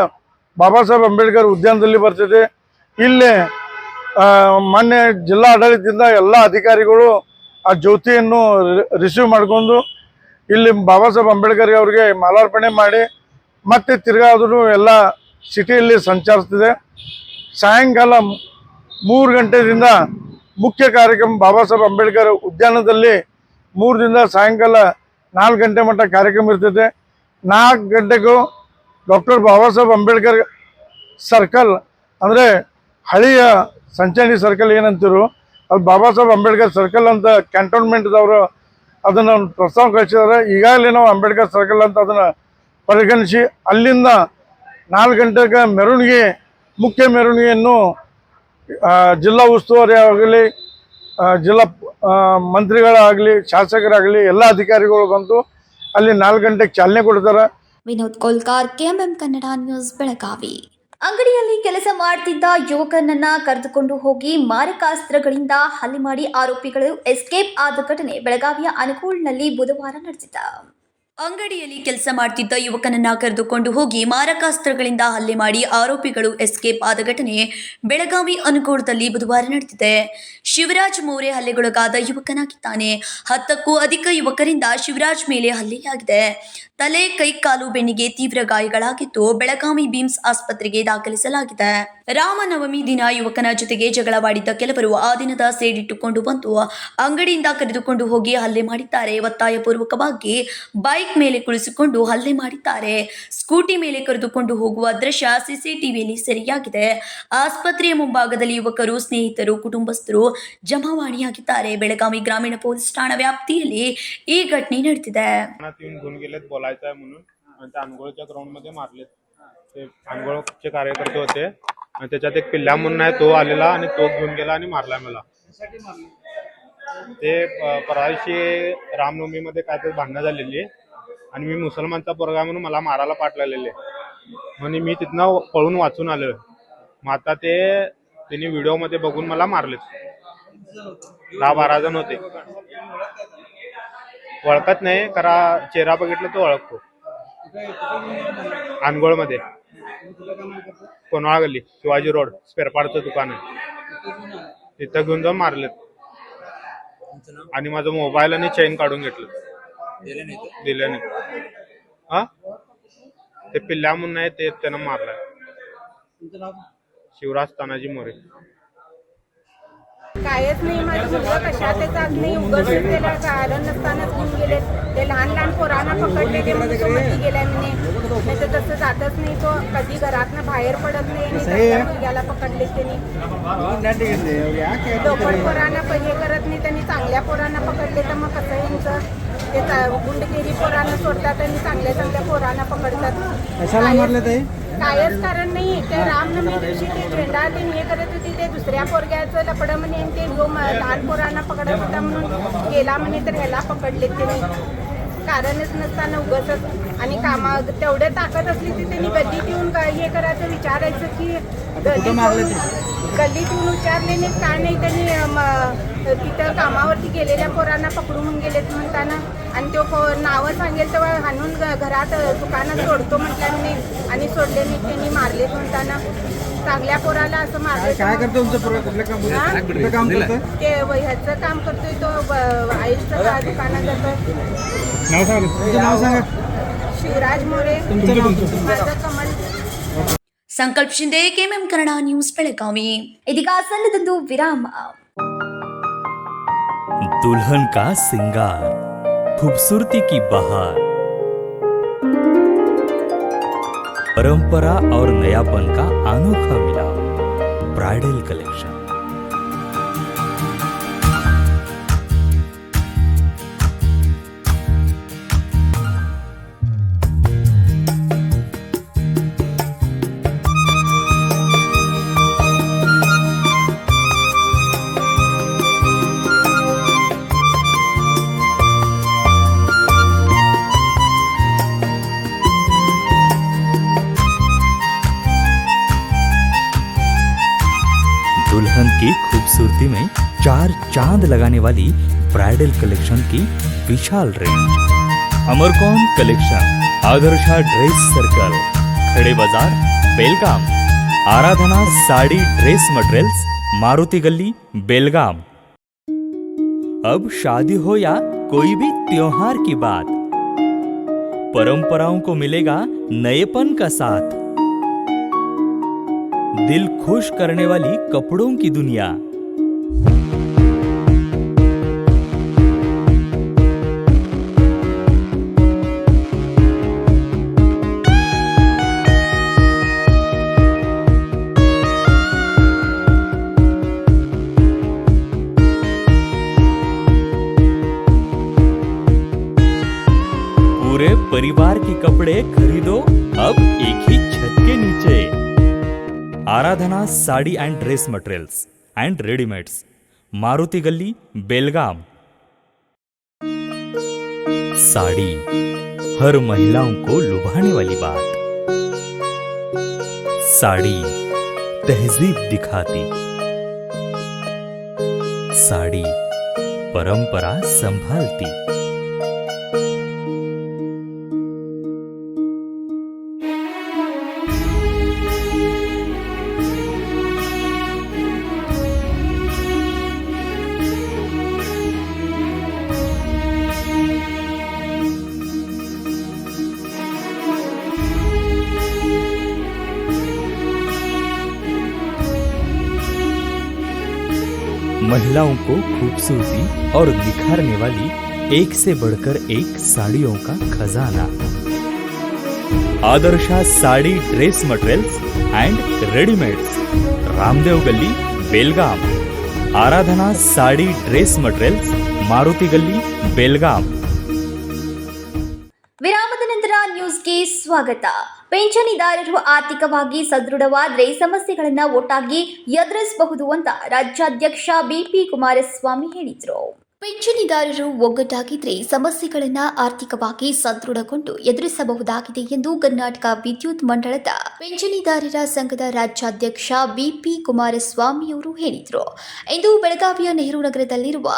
ಬಾಬಾ ಸಾಹೇಬ್ ಅಂಬೇಡ್ಕರ್ ಉದ್ಯಾನದಲ್ಲಿ ಬರ್ತಿದೆ. ಇಲ್ಲೇ ಮಾನ್ಯ ಜಿಲ್ಲಾ ಆಡಳಿತದಿಂದ ಎಲ್ಲ ಅಧಿಕಾರಿಗಳು ಆ ಜ್ಯೋತಿಯನ್ನು ರಿಸೀವ್ ಮಾಡಿಕೊಂಡು ಇಲ್ಲಿ ಬಾಬಾ ಸಾಹೇಬ್ ಅಂಬೇಡ್ಕರ್ ಅವರಿಗೆ ಮಾಲಾರ್ಪಣೆ ಮಾಡಿ ಮತ್ತೆ ತಿರ್ಗಾದರೂ ಎಲ್ಲ ಸಿಟಿಯಲ್ಲಿ ಸಂಚರಿಸ್ತಿದೆ. ಸಾಯಂಕಾಲ 3 ಗಂಟೆಯಿಂದ ಮುಖ್ಯ ಕಾರ್ಯಕ್ರಮ ಬಾಬಾ ಸಾಹೇಬ್ ಅಂಬೇಡ್ಕರ್ ಉದ್ಯಾನದಲ್ಲಿ 3 ದಿಂದ ಸಾಯಂಕಾಲ 4 ಗಂಟೆ ಮಟ್ಟ ಕಾರ್ಯಕ್ರಮ ಇರ್ತೈತೆ. 4 ಗಂಟೆಗೂ ಡಾಕ್ಟರ್ ಬಾಬಾ ಸಾಹೇಬ್ ಅಂಬೇಡ್ಕರ್ ಸರ್ಕಲ್ ಅಂದರೆ ಹಳೆಯ ಸಂಚಾರಿ ಸರ್ಕಲ್ ಏನಂತಿರು ಅಲ್ಲಿ ಬಾಬಾ ಸಾಹೇಬ್ ಅಂಬೇಡ್ಕರ್ ಸರ್ಕಲ್ ಅಂತ ಕ್ಯಾಂಟೋನ್ಮೆಂಟ್ದವರು ಅದನ್ನು ಪ್ರಸ್ತಾವ ಕಳಿಸಿದ್ದಾರೆ. ಈಗಾಗಲೇ ನಾವು ಅಂಬೇಡ್ಕರ್ ಸರ್ಕಲ್ ಅಂತ ಅದನ್ನು ಪರಿಗಣಿಸಿ ಅಲ್ಲಿಂದ 4 ಗಂಟೆಗೆ ಮೆರವಣಿಗೆ, ಮುಖ್ಯ ಮೆರವಣಿಗೆಯನ್ನು ಜಿಲ್ಲಾ ಉಸ್ತುವಾರಿ ಆಗಲಿ, ಜಿಲ್ಲಾ ಮಂತ್ರಿಗಳಾಗಲಿ, ಶಾಸಕರಾಗಲಿ ಎಲ್ಲ ಅಧಿಕಾರಿಗಳು ಬಂದು ಅಲ್ಲಿ 4 ಗಂಟೆಗೆ ಚಾಲನೆ ಕೊಡ್ತಾರೆ. Vinod Kolkar, KMM Kannada news, Belagavi. ಅಂಗಡಿಯಲ್ಲಿ ಕೆಲಸ ಮಾಡುತ್ತಿದ್ದ ಯುವಕನನ್ನ ಕರೆದುಕೊಂಡು ಹೋಗಿ ಮಾರಕಾಸ್ತ್ರಗಳಿಂದ ಹಲ್ಲೆ ಮಾಡಿ ಆರೋಪಿಗಳು ಎಸ್ಕೇಪ್ ಆದ ಘಟನೆ ಬೆಳಗಾವಿಯ ಅನಕೋಲ್ನಲ್ಲಿ ಬುಧವಾರ ನಡೆದಿದೆ. ಅಂಗಡಿಯಲ್ಲಿ ಕೆಲಸ ಮಾಡ್ತಿದ್ದ ಯುವಕನನ್ನ ಕರೆದುಕೊಂಡು ಹೋಗಿ ಮಾರಕಾಸ್ತ್ರಗಳಿಂದ ಹಲ್ಲೆ ಮಾಡಿ ಆರೋಪಿಗಳು ಎಸ್ಕೇಪ್ ಆದ ಘಟನೆ ಬೆಳಗಾವಿ ಅನಕೋಳದಲ್ಲಿ ಬುಧವಾರ ನಡೆದಿದೆ. ಶಿವರಾಜ್ ಮೋರೆ ಹಲ್ಲೆಗೊಳಗಾದ ಯುವಕನಾಗಿದ್ದಾನೆ. 10ಕ್ಕೂ ಅಧಿಕ ಯುವಕರಿಂದ ಶಿವರಾಜ್ ಮೇಲೆ ಹಲ್ಲೆಯಾಗಿದೆ. ತಲೆ, ಕೈ, ಕಾಲು, ಬೆನ್ನಿಗೆ ತೀವ್ರ ಗಾಯಗಳಾಗಿದ್ದು ಬೆಳಗಾವಿ ಬಿಮ್ಸ್ ಆಸ್ಪತ್ರೆಗೆ ದಾಖಲಿಸಲಾಗಿದೆ. ರಾಮನವಮಿ ದಿನ ಯುವಕನ ಜೊತೆಗೆ ಜಗಳವಾಡಿದ್ದ ಕೆಲವರು ಆ ದಿನದ ಸೇಡಿಟ್ಟುಕೊಂಡು ಬಂದು ಅಂಗಡಿಯಿಂದ ಕರೆದುಕೊಂಡು ಹೋಗಿ ಹಲ್ಲೆ ಮಾಡಿದ್ದಾರೆ. ಒತ್ತಾಯಪೂರ್ವಕವಾಗಿ ಬೈಕ್ ಮೇಲೆ ಕುಳಿಸಿಕೊಂಡು ಹಲ್ಲೆ ಮಾಡಿದ್ದಾರೆ. ಸ್ಕೂಟಿ ಮೇಲೆ ಕರೆದುಕೊಂಡು ಹೋಗುವ ದೃಶ್ಯ ಸಿಸಿಟಿವಿಯಲ್ಲಿ ಸೆರೆಯಾಗಿದೆ. ಆಸ್ಪತ್ರೆಯ ಮುಂಭಾಗದಲ್ಲಿ ಯುವಕರು, ಸ್ನೇಹಿತರು, ಕುಟುಂಬಸ್ಥರು ಜಮಾವಾಣಿಯಾಗಿದ್ದಾರೆ. ಬೆಳಗಾವಿ ಗ್ರಾಮೀಣ ಪೊಲೀಸ್ ಠಾಣಾ ವ್ಯಾಪ್ತಿಯಲ್ಲಿ ಈ ಘಟನೆ ನಡೆದಿದೆ. घेऊन गेलेत बोलायचं आहे म्हणून आणि त्या अनगोळच्या ग्राउंड मध्ये मारलेत. ते अनगोळचे कार्यकर्ते होते आणि त्याच्यात एक पिल्ल्या म्हणून आहे, तो आलेला आणि तो घेऊन गेला आणि मारला मला. ते परवा दिवशी रामनवमीमध्ये काय तरी भांडणं झालेली आणि मी मुसलमानचा पोरगा म्हणून मला मारायला पाठ लागलेले म्हणून मी तिथनं पळून वाचून आलो. मग आता त्यांनी व्हिडिओमध्ये बघून मला मारले. 10-12 जण होते. ओळखत नाही, करा चेहरा बघितलं तो ओळखतो. अनगोळमध्ये कोणाळा गल्ली, शिवाजी रोड, स्पेअरपार्टचं दुकान आहे, तिथं घेऊन जाऊन मारलेत आणि माझा मोबाईल आणि चेन काढून घेतलं. दिले नाही. हा, ते पिल्ल्या म्हणून आहे, ते त्यानं मारलाय. शिवराज तानाजी मोरे. कायच नाही, माझं मुलगा कशातच जात नाही. उगाच त्याला कारण नसतानाच घेऊन गेले. ते लहान पोरांना पकडले, ते म्हणजे तो मध्ये गेलाय म्हणे. नाही तर तसं जातच नाही, तो कधी घरातनं बाहेर पडत नाही. आणि त्याच्या मुलग्याला पकडले त्यांनी. लोकल पोरांना हे करत नाही, त्यांनी चांगल्या पोरांना पकडले. तर मग कसं यांचं ते गुंडगिरी पोरांना सोडतात आणि चांगल्या पोरांना पकडतात. कायच कारण नाही. ते रामनवमी दिवशी ते झेंडा ते हे करत होती, ते दुसऱ्या पोरग्याचं लपडं म्हणे, ते जो लहान पोरांना पकडत होता म्हणून गेला म्हणे, तर ह्याला पकडले त्यांनी. कारणच नसताना उगाचच. आणि तेवढे ताकद असली की त्यांनी गल्लीत येऊन हे करायचं, विचारायचं की गल्लीत येऊन विचारले नाही का नाही. त्यांनी तिथं कामावरती गेलेल्या पोरांना पकडून गेलेत म्हणताना, आणि तो नावं सांगेल तेव्हा हाणून घरात दुकानात सोडतो म्हटल्याने आणि सोडले नाही, त्यांनी मारलेत म्हणताना. चांगल्या पोराला असं मारले. काय करतो तुमचं पोरगा? कुठलं काम करतो? ते ह्याचं काम करतोय, तो आईचं दुकानात जातो. नाव सांगा, तुमचं नाव सांगा. शिवराज मोरे. माझं कमल. संकल्प शिंदे, KMM कನ್ನಡ न्यूज, ಬೆಳಗಾವಿ. ಇದೀಗ ಸಣ್ಣದೊಂದು ವಿರಾಮ. दुल्हन का सिंगार, खूबसूरती की बहार, परंपरा और नयापन का अनोखा मिलाप, ब्राइडल कलेक्शन. दुल्हन की खूबसूरती में 4 चांद लगाने वाली ब्राइडल कलेक्शन की विशाल range. Amarcon collection, Adarsha dress circle, Khade Bazar, Belgaum. Aradhana sari dress materials, Maruti Gali, Belgaum. अब शादी हो या कोई भी त्योहार की बात, परंपराओं को मिलेगा नएपन का साथ. दिल खुश करने वाली कपड़ों की दुनिया. पूरे परिवार के कपड़े खरीदो अब एक ही छत के नीचे. Aradhana sari and dress materials and readymades, Maruti Gali, Belgaum. Sari हर महिलाओं को लुभाने वाली बात. साड़ी तहजीब दिखाती. साड़ी परंपरा संभालती. महिलाओं को खूबसूरती और निखारने वाली एक से बढ़कर एक साड़ियों का खजाना. Adarsha sari dress materials and readymades, Ramdev गली, बेलगाम. आराधना साड़ी ड्रेस मटेरियल्स, मारुति गली, बेलगाम. ವಿರಾಮದ ನಂತರ ನ್ಯೂಸ್ಗೆ ಸ್ವಾಗತ. ಪಿಂಚಣಿದಾರರು ಆರ್ಥಿಕವಾಗಿ ಸದೃಢವಾದರೆ ಸಮಸ್ಯೆಗಳನ್ನು ಒಟ್ಟಾಗಿ ಎದುರಿಸಬಹುದು ಅಂತ ರಾಜ್ಯಾಧ್ಯಕ್ಷ ಬಿಪಿ ಕುಮಾರಸ್ವಾಮಿ ಹೇಳಿದರು. ಪಿಂಚಣಿದಾರರು ಒಗ್ಗಟ್ಟಾಗಿದ್ರೆ ಸಮಸ್ಯೆಗಳನ್ನು ಆರ್ಥಿಕವಾಗಿ ಸದೃಢಗೊಂಡು ಎದುರಿಸಬಹುದಾಗಿದೆ ಎಂದು ಕರ್ನಾಟಕ ವಿದ್ಯುತ್ ಮಂಡಳದ ಪಿಂಚಣಿದಾರರ ಸಂಘದ ರಾಜ್ಯಾಧ್ಯಕ್ಷ ಬಿಪಿ ಕುಮಾರಸ್ವಾಮಿ ಅವರು ಹೇಳಿದರು. ಇಂದು ಬೆಳಗಾವಿಯ ನೆಹರು ನಗರದಲ್ಲಿರುವ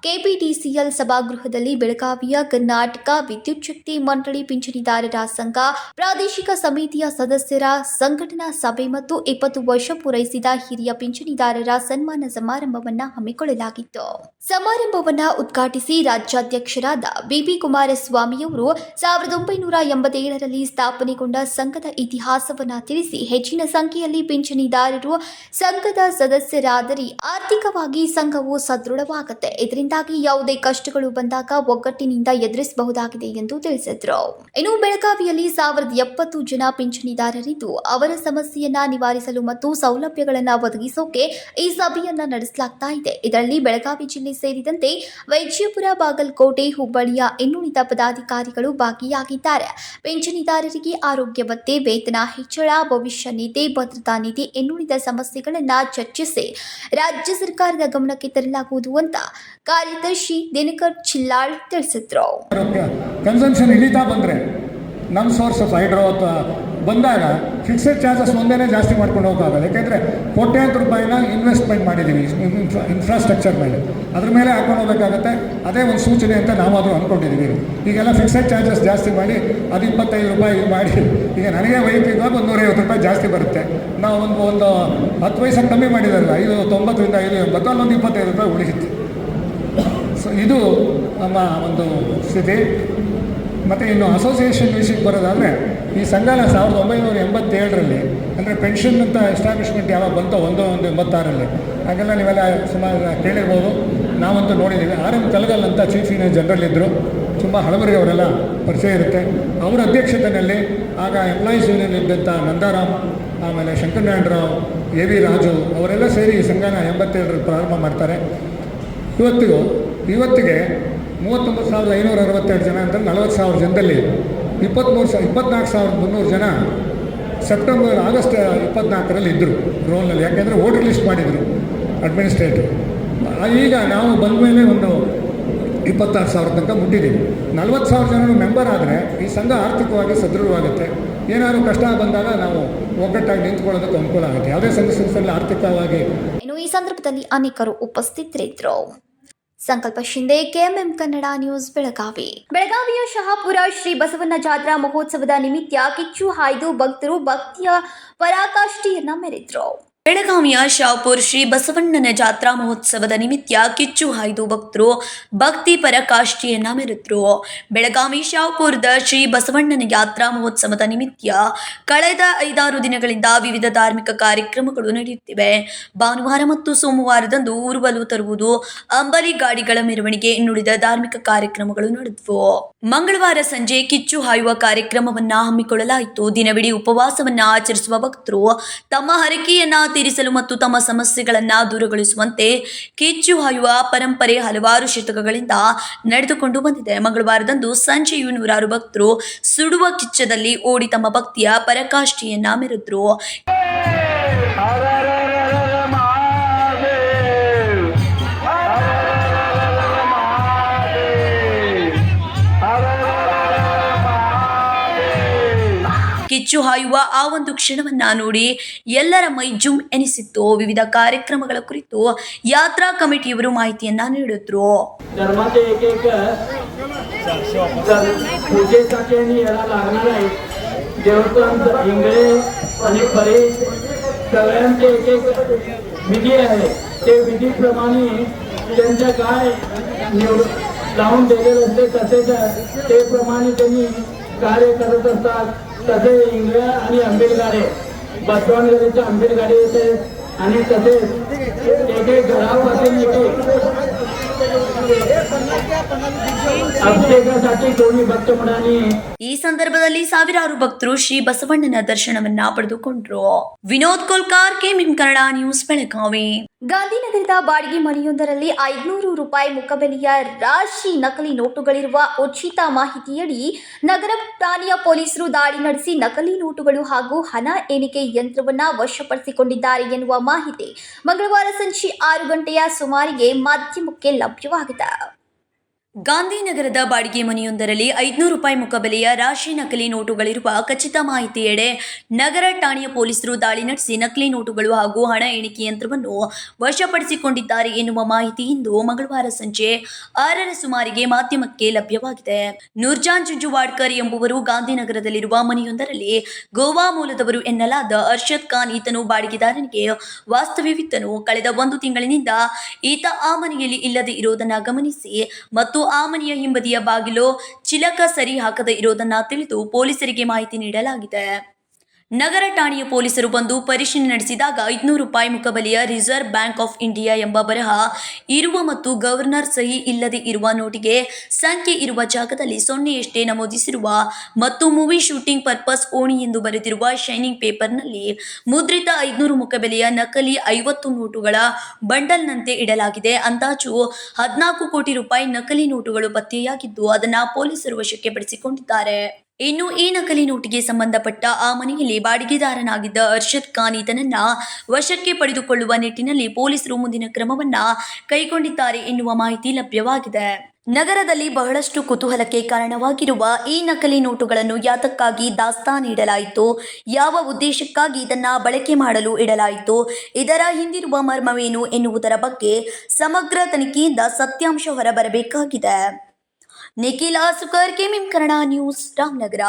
ಕೆಪಿಟಿಸಿಎಲ್ ಸಭಾಗೃಹದಲ್ಲಿ ಬೆಳಗಾವಿಯ ಕರ್ನಾಟಕ ವಿದ್ಯುತ್ ಶಕ್ತಿ ಮಂಡಳಿ ಪಿಂಚಣಿದಾರರ ಸಂಘ ಪ್ರಾದೇಶಿಕ ಸಮಿತಿಯ ಸದಸ್ಯರ ಸಂಘಟನಾ ಸಭೆ ಮತ್ತು 20 ವರ್ಷ ಪೂರೈಸಿದ ಹಿರಿಯ ಪಿಂಚಣಿದಾರರ ಸನ್ಮಾನ ಸಮಾರಂಭವನ್ನು ಹಮ್ಮಿಕೊಳ್ಳಲಾಗಿತ್ತು. ಸಮಾರಂಭವನ್ನು ಉದ್ಘಾಟಿಸಿ ರಾಜ್ಯಾಧ್ಯಕ್ಷರಾದ ಬಿಪಿ ಕುಮಾರಸ್ವಾಮಿಯವರು 1987ರಲ್ಲಿ ಸ್ಥಾಪನೆಗೊಂಡ ಸಂಘದ ಇತಿಹಾಸವನ್ನು ತಿಳಿಸಿ ಹೆಚ್ಚಿನ ಸಂಖ್ಯೆಯಲ್ಲಿ ಪಿಂಚಣಿದಾರರು ಸಂಘದ ಸದಸ್ಯರಾದರೆ ಆರ್ಥಿಕವಾಗಿ ಸಂಘವು ಸದೃಢವಾಗುತ್ತೆ. ಇದರಿಂದಾಗಿ ಯಾವುದೇ ಕಷ್ಟಗಳು ಬಂದಾಗ ಒಗ್ಗಟ್ಟಿನಿಂದ ಎದುರಿಸಬಹುದಾಗಿದೆ ಎಂದು ತಿಳಿಸಿದರು. ಇನ್ನು ಬೆಳಗಾವಿಯಲ್ಲಿ 1070 ಜನ ಪಿಂಚಣಿದಾರರಿದ್ದು ಅವರ ಸಮಸ್ಯೆಯನ್ನ ನಿವಾರಿಸಲು ಮತ್ತು ಸೌಲಭ್ಯಗಳನ್ನು ಒದಗಿಸೋಕೆ ಈ ಸಭೆಯನ್ನ ನಡೆಸಲಾಗ್ತಾ ಇದೆ. ಇದರಲ್ಲಿ ಬೆಳಗಾವಿ ಜಿಲ್ಲೆ ಸೇರಿದಂತೆ ವೈದ್ಯಪುರ, ಬಾಗಲಕೋಟೆ, ಹುಬ್ಬಳ್ಳಿಯ ಇನ್ನುಳಿದ ಪದಾಧಿಕಾರಿಗಳು ಭಾಗಿಯಾಗಿದ್ದಾರೆ. ಪಿಂಚಣಿದಾರರಿಗೆ ಆರೋಗ್ಯ ಭತ್ಯೆ, ವೇತನ ಹೆಚ್ಚಳ, ಭವಿಷ್ಯ ನಿಧಿ, ಭದ್ರತಾ ನಿಧಿ ಇನ್ನುಳಿದ ಸಮಸ್ಯೆಗಳನ್ನು ಚರ್ಚಿಸಿ ರಾಜ್ಯ ಸರ್ಕಾರದ ಗಮನಕ್ಕೆ ತರಲಾಗುವುದು ಅಂತ ಕಾರ್ಯದರ್ಶಿ ದಿನಕರ್ ಚಿಲ್ಲಾಳ್ ತಿಳಿಸಿದ್ರು. ಕನ್ಸಂಪ್ಷನ್ ಇಳಿತಾ ಬಂದರೆ ನಮ್ಮ ಸೋರ್ಸ್ ಆಫ್ ಹೈಡ್ರೋ ಅಥವಾ ಬಂದಾಗ ಫಿಕ್ಸೆಡ್ ಚಾರ್ಜಸ್ ಒಂದೇ ಜಾಸ್ತಿ ಮಾಡ್ಕೊಂಡು ಹೋಗೋಕ್ಕಾಗಲ್ಲ. ಯಾಕೆಂದರೆ ಕೋಟ್ಯಾಂತರ ರೂಪಾಯಿನ ಇನ್ವೆಸ್ಟ್ಮೆಂಟ್ ಮಾಡಿದ್ದೀವಿ ಇನ್ಫ್ರಾಸ್ಟ್ರಕ್ಚರ್ ಮೇಲೆ, ಅದ್ರ ಮೇಲೆ ಹಾಕೊಂಡು ಹೋಗಬೇಕಾಗತ್ತೆ. ಅದೇ ಒಂದು ಸೂಚನೆ ಅಂತ ನಾವಾದರೂ ಅಂದ್ಕೊಂಡಿದ್ದೀವಿ. ಈಗೆಲ್ಲ ಫಿಕ್ಸೆಡ್ ಚಾರ್ಜಸ್ ಜಾಸ್ತಿ ಮಾಡಿ ಅದು 25 ರೂಪಾಯಿ ಮಾಡಿ, ಈಗ ನನಗೆ ವೈಯಕ್ತಿಕವಾಗಿ 150 ರೂಪಾಯಿ ಜಾಸ್ತಿ ಬರುತ್ತೆ. ನಾವು ಒಂದು 10 ಪೈಸೆ ಕಮ್ಮಿ ಮಾಡಿದಾರಲ್ಲ, 90ರಿಂದ 580, ಅಲ್ಲೊಂದು 25 ರೂಪಾಯಿ ಉಳಿಸುತ್ತೆ. ಸೊ ಇದು ನಮ್ಮ ಒಂದು ಸ್ಥಿತಿ. ಮತ್ತು ಇನ್ನು ಅಸೋಸಿಯೇಷನ್ ವಿಷಯಕ್ಕೆ ಬರೋದಾದರೆ ಈ ಸಂಘನ 1987ರಲ್ಲಿ ಅಂದರೆ ಪೆನ್ಷನ್ ಅಂತ ಎಸ್ಟಾಬ್ಲಿಷ್ಮೆಂಟ್ ಯಾವಾಗ ಬಂತೋ 1986ರಲ್ಲಿ, ಹಾಗೆಲ್ಲ ನೀವೆಲ್ಲ ಸುಮಾರು ಕೇಳಿರ್ಬೋದು, ನಾವಂತೂ ನೋಡಿದ್ದೀವಿ. RM ತಲಗಲ್ ಅಂತ ಚೀಫ್ ಜನರಲ್ ಇದ್ದರು, ತುಂಬ ಹಳಬರಿಗೆ ಅವರೆಲ್ಲ ಪರಿಚಯ ಇರುತ್ತೆ. ಅವರ ಅಧ್ಯಕ್ಷತೆಯಲ್ಲಿ ಆಗ ಎಂಪ್ಲಾಯೀಸ್ ಯೂನಿಯನ್ ಇದ್ದಂಥ ನಂದಾರಾಮ್, ಆಮೇಲೆ ಶಂಕರನಾರಾಯಣರಾವ್, AV ರಾಜು ಅವರೆಲ್ಲ ಸೇರಿ ಈ ಸಂಘನ 87ರಲ್ಲಿ ಪ್ರಾರಂಭ ಮಾಡ್ತಾರೆ. ಇವತ್ತಿಗೆ 39,562 ಜನ ಅಂತ 40,000 ಜನದಲ್ಲಿ 24,300 ಜನ ಆಗಸ್ಟ್ 24ರಲ್ಲಿ ಇದ್ದರು ರೋಲ್ನಲ್ಲಿ. ಯಾಕೆಂದರೆ ವೋಟರ್ ಲಿಸ್ಟ್ ಮಾಡಿದರು ಅಡ್ಮಿನಿಸ್ಟ್ರೇಟಿವ್. ಈಗ ನಾವು ಬಂದ ಮೇಲೆ ಒಂದು 26,000 ತನಕ ಮುಟ್ಟಿದ್ದೀವಿ. 40,000 ಜನರು ಮೆಂಬರ್ ಆದರೆ ಈ ಸಂಘ ಆರ್ಥಿಕವಾಗಿ ಸದೃಢವಾಗುತ್ತೆ. ಏನಾದರೂ ಕಷ್ಟ ಬಂದಾಗ ನಾವು ಒಗ್ಗಟ್ಟಾಗಿ ನಿಂತ್ಕೊಳ್ಳೋದಕ್ಕೆ ಅನುಕೂಲ ಆಗುತ್ತೆ. ಯಾವುದೇ ಸಂಘ ಸಂಸ್ಥೆಯಲ್ಲಿ ಆರ್ಥಿಕವಾಗಿ. ಇನ್ನು ಈ ಸಂದರ್ಭದಲ್ಲಿ ಅನೇಕರು ಉಪಸ್ಥಿತರಿದ್ದರು. ಸಂಕಲ್ಪ ಶಿಂದೆ, KMM ಕನ್ನಡ ನ್ಯೂಸ್, ಬೆಳಗಾವಿ. ಬೆಳಗಾವಿಯ ಶಹಾಪುರ ಶ್ರೀ ಬಸವಣ್ಣ ಜಾತ್ರಾ ಮಹೋತ್ಸವದ ನಿಮಿತ್ತ ಕಿಚ್ಚು ಹಾಯ್ದು ಭಕ್ತರು ಭಕ್ತಿಯ ಪರಾಕಾಷ್ಠೆಯನ್ನ ಮೆರೆದರು. ಬೆಳಗಾವಿಯ ಶಾಪುರ್ ಶ್ರೀ ಬಸವಣ್ಣನ ಜಾತ್ರಾ ಮಹೋತ್ಸವದ ನಿಮಿತ್ತ ಕಿಚ್ಚು ಹಾಯ್ದು ಭಕ್ತರು ಭಕ್ತಿ ಪರಾಕಾಷ್ಠೆಯನ್ನ ಮೆರೆದರು. ಬೆಳಗಾವಿ ಶಾಪುರದ ಶ್ರೀ ಬಸವಣ್ಣನ ಜಾತ್ರಾ ಮಹೋತ್ಸವದ ನಿಮಿತ್ತ ಕಳೆದ 5-6 ದಿನಗಳಿಂದ ವಿವಿಧ ಧಾರ್ಮಿಕ ಕಾರ್ಯಕ್ರಮಗಳು ನಡೆಯುತ್ತಿವೆ. ಭಾನುವಾರ ಮತ್ತು ಸೋಮವಾರದಂದು ಊರುವಲು ತರುವುದು, ಅಂಬಲಿ ಗಾಡಿಗಳ ಮೆರವಣಿಗೆ ಇನ್ನುಳಿದ ಧಾರ್ಮಿಕ ಕಾರ್ಯಕ್ರಮಗಳು ನಡೆದವು. ಮಂಗಳವಾರ ಸಂಜೆ ಕಿಚ್ಚು ಹಾಯುವ ಕಾರ್ಯಕ್ರಮವನ್ನ ಹಮ್ಮಿಕೊಳ್ಳಲಾಯಿತು. ದಿನವಿಡೀ ಉಪವಾಸವನ್ನ ಆಚರಿಸುವ ಭಕ್ತರು ತಮ್ಮ ಹರಕೆಯನ್ನ ತೀರಿಸಲು ಮತ್ತು ತಮ್ಮ ಸಮಸ್ಯೆಗಳನ್ನು ದೂರಗೊಳಿಸುವಂತೆ ಕಿಚ್ಚು ಹಾಯುವ ಪರಂಪರೆ ಹಲವಾರು ಶತಕಗಳಿಂದ ನಡೆದುಕೊಂಡು ಬಂದಿದೆ. ಮಂಗಳವಾರದಂದು ಸಂಜೆಯೂ 100 ಭಕ್ತರು ಸುಡುವ ಕಿಚ್ಚದಲ್ಲಿ ಓಡಿ ತಮ್ಮ ಭಕ್ತಿಯ ಪರಾಕಾಷ್ಠೆಯನ್ನ ಮೆರೆದರು. ಕಿಚ್ಚು ಹಾಯುವ ಆ ಒಂದು ಕ್ಷಣವನ್ನ ನೋಡಿ ಎಲ್ಲರ ಮೈ ಜುಮ್ ಎನಿಸಿತ್ತು. ವಿವಿಧ ಕಾರ್ಯಕ್ರಮಗಳ ಕುರಿತು ಯಾತ್ರಾ ಕಮಿಟಿಯವರು ಮಾಹಿತಿಯನ್ನ ನೀಡಿದ್ರು. धर्माचे एक पूजेसाठी आणि याला लागणार आहे देवस्थान इंगळे आणि फरे सगळ्यांचे एक विधी आहे. ते विधीप्रमाणे त्यांच्या काय लावून दिलेले असते तसेच ते प्रमाणे त्यांनी कार्य करत असतात. तसे इंगळ्या आणि आंबेडगाडे बसवणगडीचे आंबेडगाडे येते आणि तसेच एक घरापासून ಅಭಿಷೇಕसाठी कोणी भक्त मंडळी. ಈ ಸಂದರ್ಭದಲ್ಲಿ ಸಾವಿರಾರು ಭಕ್ತರು ಶ್ರೀ ಬಸವಣ್ಣನ ದರ್ಶನವನ್ನ ಪಡೆದುಕೊಂಡ್ರು. Vinod Kolkar, KMM Kannada news, Belagavi. ಗಾಂಧಿನಗರದ ಬಾಡಿಗೆ ಮನೆಯೊಂದರಲ್ಲಿ 500 ರೂಪಾಯಿ ಮುಖಬೆಲೆಯ ರಾಶಿ ನಕಲಿ ನೋಟುಗಳಿರುವ ಉಚಿತ ಮಾಹಿತಿಯಡಿ ನಗರ ಠಾಣೆಯ ಪೊಲೀಸರು ದಾಳಿ ನಡೆಸಿ ನಕಲಿ ನೋಟುಗಳು ಹಾಗೂ ಹಣ ಎಣಿಕೆ ಯಂತ್ರವನ್ನು ವಶಪಡಿಸಿಕೊಂಡಿದ್ದಾರೆ ಎನ್ನುವ ಮಾಹಿತಿ ಮಂಗಳವಾರ ಸಂಜೆ 6 ಗಂಟೆಯ ಸುಮಾರಿಗೆ ಮಾಧ್ಯಮಕ್ಕೆ ಲಭ್ಯವಾಗಿದೆ. ಗಾಂಧಿನಗರದ ಬಾಡಿಗೆ ಮನೆಯೊಂದರಲ್ಲಿ 500 ರೂಪಾಯಿ ಮುಖಬೆಲೆಯ ರಾಶಿ ನಕಲಿ ನೋಟುಗಳಿರುವ ಖಚಿತ ಮಾಹಿತಿಯೆಡೆ ನಗರ ಠಾಣೆಯ ಪೊಲೀಸರು ದಾಳಿ ನಡೆಸಿ ನಕಲಿ ನೋಟುಗಳು ಹಾಗೂ ಹಣ ಎಣಿಕೆ ಯಂತ್ರವನ್ನು ವಶಪಡಿಸಿಕೊಂಡಿದ್ದಾರೆ ಎನ್ನುವ ಮಾಹಿತಿ ಇಂದು ಮಂಗಳವಾರ ಸಂಜೆ 6ರ ಸುಮಾರಿಗೆ ಮಾಧ್ಯಮಕ್ಕೆ ಲಭ್ಯವಾಗಿದೆ. ನೂರ್ಜಾನ್ ಜುಂಜುವಾಡ್ಕರ್ ಎಂಬುವರು ಗಾಂಧಿನಗರದಲ್ಲಿರುವ ಮನೆಯೊಂದರಲ್ಲಿ ಗೋವಾ ಮೂಲದವರು ಎನ್ನಲಾದ ಅರ್ಷದ್ ಖಾನ್ ಈತನು ಬಾಡಿಗೆದಾರನಿಗೆ ವಾಸ್ತವ್ಯವಿದ್ದನು. ಕಳೆದ 1 ತಿಂಗಳಿನಿಂದ ಈತ ಆ ಮನೆಯಲ್ಲಿ ಇಲ್ಲದೆ ಇರುವುದನ್ನು ಗಮನಿಸಿ ಮತ್ತು ಆ ಮನೆಯ ಹಿಂಬದಿಯ ಬಾಗಿಲು ಚಿಲಕ ಸರಿ ಹಾಕದೆ ಇರೋದನ್ನ ತಿಳಿದು ಪೊಲೀಸರಿಗೆ ಮಾಹಿತಿ ನೀಡಲಾಗಿದೆ. ನಗರ ಠಾಣೆಯ ಪೊಲೀಸರು ಬಂದು ಪರಿಶೀಲನೆ ನಡೆಸಿದಾಗ 500 ರೂಪಾಯಿ ಮುಖಬೆಲೆಯ ರಿಸರ್ವ್ ಬ್ಯಾಂಕ್ ಆಫ್ ಇಂಡಿಯಾ ಎಂಬ ಬರಹ ಇರುವ ಮತ್ತು ಗವರ್ನರ್ ಸಹಿ ಇಲ್ಲದೆ ಇರುವ ನೋಟಿಗೆ ಸಂಖ್ಯೆ ಇರುವ ಜಾಗದಲ್ಲಿ 0 ನಮೂದಿಸಿರುವ ಮತ್ತು ಮೂವಿ ಶೂಟಿಂಗ್ ಪರ್ಪಸ್ ಓಣಿ ಎಂದು ಬರೆದಿರುವ ಶೈನಿಂಗ್ ಪೇಪರ್ನಲ್ಲಿ ಮುದ್ರಿತ 500 ಮುಖಬೆಲೆಯ ನಕಲಿ 50 ನೋಟುಗಳ ಬಂಡಲ್ನಂತೆ ಇಡಲಾಗಿದೆ. ಅಂದಾಜು 14 ಕೋಟಿ ರೂಪಾಯಿ ನಕಲಿ ನೋಟುಗಳು ಪತ್ತೆಯಾಗಿದ್ದು ಅದನ್ನು ಪೊಲೀಸರು ವಶಕ್ಕೆ ಪಡಿಸಿಕೊಂಡಿದ್ದಾರೆ. ಇನ್ನು ಈ ನಕಲಿ ನೋಟಿಗೆ ಸಂಬಂಧಪಟ್ಟ ಆ ಮನೆಯಲ್ಲಿ ಬಾಡಿಗೆದಾರನಾಗಿದ್ದ ಅರ್ಷದ್ ಖಾನ್ ಈತನನ್ನ ವಶಕ್ಕೆ ಪಡೆದುಕೊಳ್ಳುವ ನಿಟ್ಟಿನಲ್ಲಿ ಪೊಲೀಸರು ಮುಂದಿನ ಕ್ರಮವನ್ನ ಕೈಗೊಂಡಿದ್ದಾರೆ ಎನ್ನುವ ಮಾಹಿತಿ ಲಭ್ಯವಾಗಿದೆ. ನಗರದಲ್ಲಿ ಬಹಳಷ್ಟು ಕುತೂಹಲಕ್ಕೆ ಕಾರಣವಾಗಿರುವ ಈ ನಕಲಿ ನೋಟುಗಳನ್ನು ಯಾತಕ್ಕಾಗಿ ದಾಸ್ತಾನಿಡಲಾಯಿತು, ಯಾವ ಉದ್ದೇಶಕ್ಕಾಗಿ ಇದನ್ನ ಬಳಕೆ ಮಾಡಲು ಇಡಲಾಯಿತು, ಇದರ ಹಿಂದಿರುವ ಮರ್ಮವೇನು ಎನ್ನುವುದರ ಬಗ್ಗೆ ಸಮಗ್ರ ತನಿಖೆಯಿಂದ ಸತ್ಯಾಂಶ ಹೊರಬರಬೇಕಾಗಿದೆ. Nikhil Asukar, KMM Kannada news, Ramanagara.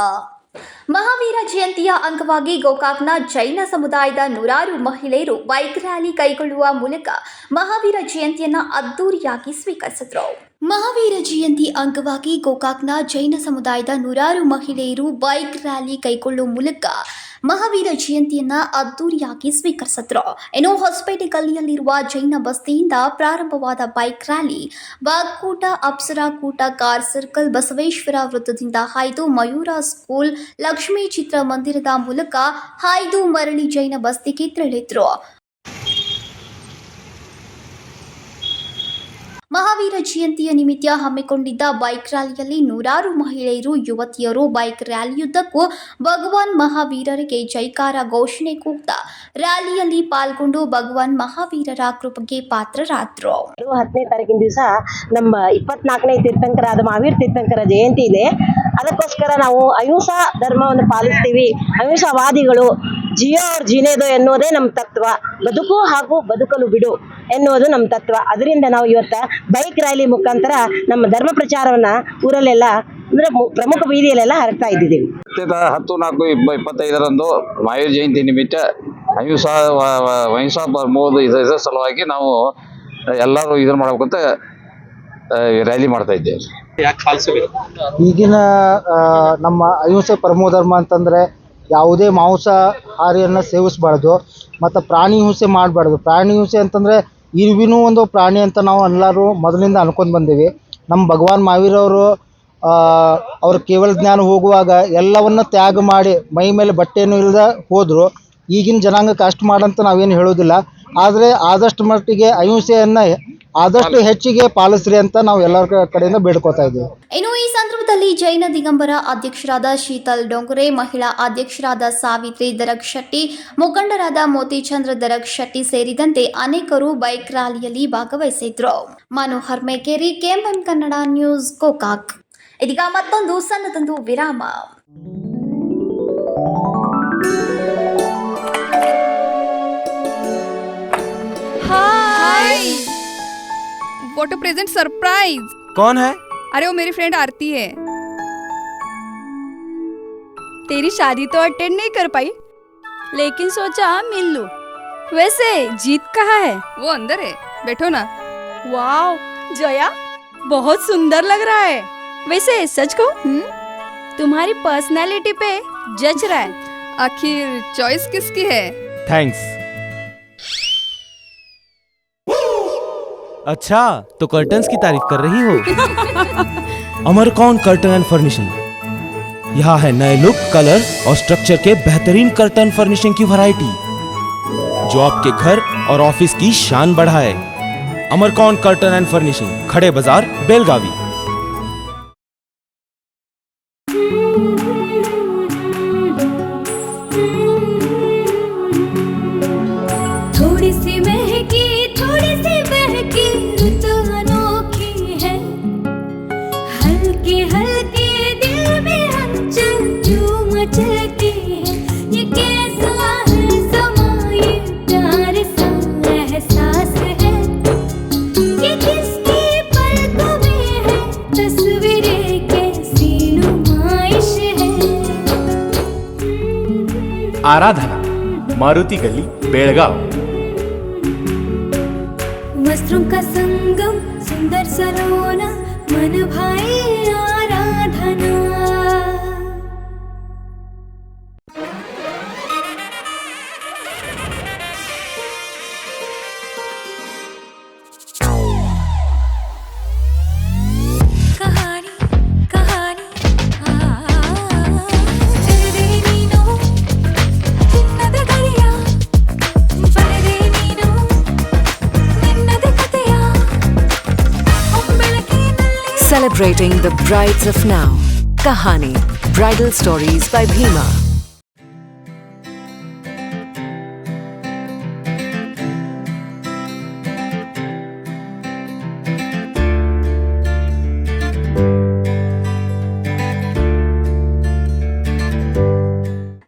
ಮಹಾವೀರ ಜಯಂತಿಯ ಅಂಗವಾಗಿ ಗೋಕಾಕ್ನ ಜೈನ ಸಮುದಾಯದ ನೂರಾರು ಮಹಿಳೆಯರು ಬೈಕ್ ರ್ಯಾಲಿ ಕೈಗೊಳ್ಳುವ ಮೂಲಕ ಮಹಾವೀರ ಜಯಂತಿಯನ್ನು ಅದ್ದೂರಿಯಾಗಿ ಸ್ವೀಕರಿಸಿದರು. ಮಹಾವೀರ ಜಯಂತಿ ಅಂಗವಾಗಿ ಗೋಕಾಕ್ನ ಜೈನ ಸಮುದಾಯದ ನೂರಾರು ಮಹಿಳೆಯರು ಬೈಕ್ ರ್ಯಾಲಿ ಕೈಗೊಳ್ಳುವ ಮೂಲಕ ಮಹಾವೀರ ಜಯಂತಿಯನ್ನ ಅದ್ದೂರಿಯಾಗಿ ಸ್ವೀಕರಿಸಿದ್ರು. ಇನ್ನು ಹೊಸಪೇಟೆ ಗಲ್ಲಿಯಲ್ಲಿರುವ ಜೈನ ಬಸ್ತಿಯಿಂದ ಪ್ರಾರಂಭವಾದ ಬೈಕ್ ರ್ಯಾಲಿ ಬಾಗ್ಕೂಟ, ಅಪ್ಸರಾ ಕೂಟ, ಕಾರ್ ಸರ್ಕಲ್, ಬಸವೇಶ್ವರ ವೃತ್ತದಿಂದ ಹಾಯ್ದು ಮಯೂರ ಸ್ಕೂಲ್, ಲಕ್ಷ್ಮೀ ಚಿತ್ರ ಮಂದಿರದ ಮೂಲಕ ಹಾಯ್ದು ಮರಳಿ ಜೈನ ಬಸ್ತಿಗೆ ತೆರಳಿದ್ರು. ಮಹಾವೀರ ಜಯಂತಿಯ ನಿಮಿತ್ತ ಹಮ್ಮಿಕೊಂಡಿದ್ದ ಬೈಕ್ ರ್ಯಾಲಿಯಲ್ಲಿ ನೂರಾರು ಮಹಿಳೆಯರು, ಯುವತಿಯರು ಬೈಕ್ ರ್ಯಾಲಿಯುದ್ದಕ್ಕೂ ಭಗವಾನ್ ಮಹಾವೀರರಿಗೆ ಜೈಕಾರ ಘೋಷಣೆ ಕೂಗ್ತಾ ರ್ಯಾಲಿಯಲ್ಲಿ ಪಾಲ್ಗೊಂಡು ಭಗವಾನ್ ಮಹಾವೀರರ ಕೃಪೆಗೆ ಪಾತ್ರರಾದರು. 10ನೇ ತಾರೀಕಿನ ದಿವಸ ನಮ್ಮ 24ನೇ ತೀರ್ಥಂಕರಾದ ಮಹಾವೀರ ತೀರ್ಥಂಕರ ಜಯಂತಿ ಇದೆ. ಅದಕ್ಕೋಸ್ಕರ ನಾವು ಅಹಿಂಸಾ ಧರ್ಮವನ್ನು ಪಾಲಿಸ್ತೀವಿ. ಅಹಿಂಸಾವಾದಿಗಳು ಜಿಯೋ ಅವ್ರ ಜಿನೇದೋ ಎನ್ನುವುದೇ ನಮ್ಮ ತತ್ವ. ಬದುಕು ಹಾಗೂ ಬದುಕಲು ಬಿಡು ಎನ್ನುವುದು ನಮ್ಮ ತತ್ವ. ಅದರಿಂದ ನಾವು ಇವತ್ತ ಬೈಕ್ ರ್ಯಾಲಿ ಮುಖಾಂತರ ನಮ್ಮ ಧರ್ಮ ಪ್ರಚಾರವನ್ನ ಊರಲ್ಲೆಲ್ಲ ಅಂದ್ರೆ ಪ್ರಮುಖ ಬೀದಿಯಲ್ಲೆಲ್ಲ ಹರಡ್ತಾ ಇದ್ದೀವಿ. 10/4/25 ಮಹಾವೀರ ಜಯಂತಿ ನಿಮಿತ್ತ ಅಹಿಂಸಾ ಬರ್ಬೋದು ಇದರ ಸಲುವಾಗಿ ನಾವು ಎಲ್ಲರೂ ಇದನ್ನ ಮಾಡ್ಬೇಕಂತ ರ್ಯಾಲಿ ಮಾಡ್ತಾ ಇದ್ದೇವೆ. ಈಗಿನ ನಮ್ಮ ಅಹಿಂಸೆ ಪರಮೋ ಧರ್ಮ ಅಂತಂದ್ರೆ ಯಾವುದೇ ಮಾಂಸಾಹಾರಿಯನ್ನು ಸೇವಿಸಬಾರ್ದು ಮತ್ತು ಪ್ರಾಣಿ ಹಿಂಸೆ ಮಾಡಬಾರ್ದು. ಪ್ರಾಣಿ ಹಿಂಸೆ ಅಂತಂದರೆ ಇರುವಿನೂ ಒಂದು ಪ್ರಾಣಿ ಅಂತ ನಾವು ಎಲ್ಲರೂ ಮೊದಲಿಂದ ಅನ್ಕೊಂಡು ಬಂದೀವಿ. ನಮ್ಮ ಭಗವಾನ್ ಮಹಾವೀರವರು ಅವ್ರ ಕೇವಲ ಜ್ಞಾನ ಹೋಗುವಾಗ ಎಲ್ಲವನ್ನ ತ್ಯಾಗ ಮಾಡಿ ಮೈ ಮೇಲೆ ಬಟ್ಟೆಯನ್ನು ಇಲ್ಲದೆ ಹೋದರು. ಈಗಿನ ಜನಾಂಗಕ್ಕೆ ಅಷ್ಟು ಮಾಡಂತ ನಾವೇನು ಹೇಳೋದಿಲ್ಲ. ಆದರೆ ಆದಷ್ಟು ಮಟ್ಟಿಗೆ ಅಹಿಂಸೆಯನ್ನು ಆದಷ್ಟು ಹೆಚ್ಚಿಗೆ ಪಾಲಿಸ್ರಿ ಅಂತ ನಾವು ಎಲ್ಲರ ಕಡೆಯಿಂದ ಬೇಡ್ಕೋತಾ ಇದ್ದೀವಿ. ಇನ್ನು ಈ ಸಂದರ್ಭದಲ್ಲಿ ಜೈನ ದಿಗಂಬರ ಅಧ್ಯಕ್ಷರಾದ ಶೀತಲ್ ಡೊಂಗರೆ, ಮಹಿಳಾ ಅಧ್ಯಕ್ಷರಾದ ಸಾವಿತ್ರಿ ದರಗ್ ಶೆಟ್ಟಿ, ಮುಖಂಡರಾದ ಮೋತಿಚಂದ್ರ ದರಗ್ ಶೆಟ್ಟಿ ಸೇರಿದಂತೆ ಅನೇಕರು ಬೈಕ್ ರ್ಯಾಲಿಯಲ್ಲಿ ಭಾಗವಹಿಸಿದ್ರು. Manohar Megeri, KMM Kannada news, Gokak. ಇದೀಗ ಮತ್ತೊಂದು ಸಣ್ಣದೊಂದು ವಿರಾಮ. What a present surprise! कौन है? अरे वो मेरी फ्रेंड आरती है. तेरी शादी तो अटेंड नहीं कर पाई, लेकिन सोचा मिल लूं. वैसे जीत कहाँ है? वो अंदर है, बैठो ना. वाओ जया, बहुत सुंदर लग रहा है. वैसे सच कहूं, तुम्हारी पर्सनालिटी पे जज रहा है. आखिर चॉइस किसकी है? थैंक्स. अच्छा तो कर्टन्स की तारीफ कर रही हो? अमरकौन कर्टन एंड फर्निशिंग. यहाँ है नए लुक, कलर और स्ट्रक्चर के बेहतरीन कर्टन फर्निशिंग की वैरायटी. जो आपके घर और ऑफिस की शान बढ़ाए। अमरकौन कर्टन एंड फर्निशिंग, खड़े बाजार, बेलगावी। थोड़ी सी महकी थोड़ी सी बहकी रुत अनोखी है, हल्के हल्के दिल में हलचल जो मचलती है। ये कैसा है समा, ये प्यार सा एहसास है, ये किसकी पलकों में है तस्वीरें कैसी नुमाइश है। आराधना, मारुति गली, बेळगाव। वस्त्रों का संगम, सुंदर सलोना, मन भाई आराधना। कहानी कहानी ತೆರೆದೆ ನೀನು ಚಿನ್ನದ ಗಡಿಯ, ಬರೆದೆ ನೀನು ನಿನ್ನದ ಕಥೆಯ, ಬೆಳಕಿನಲ್ಲಿ Celebrating the brides of now. Kahani, Bridal Stories by Bhima.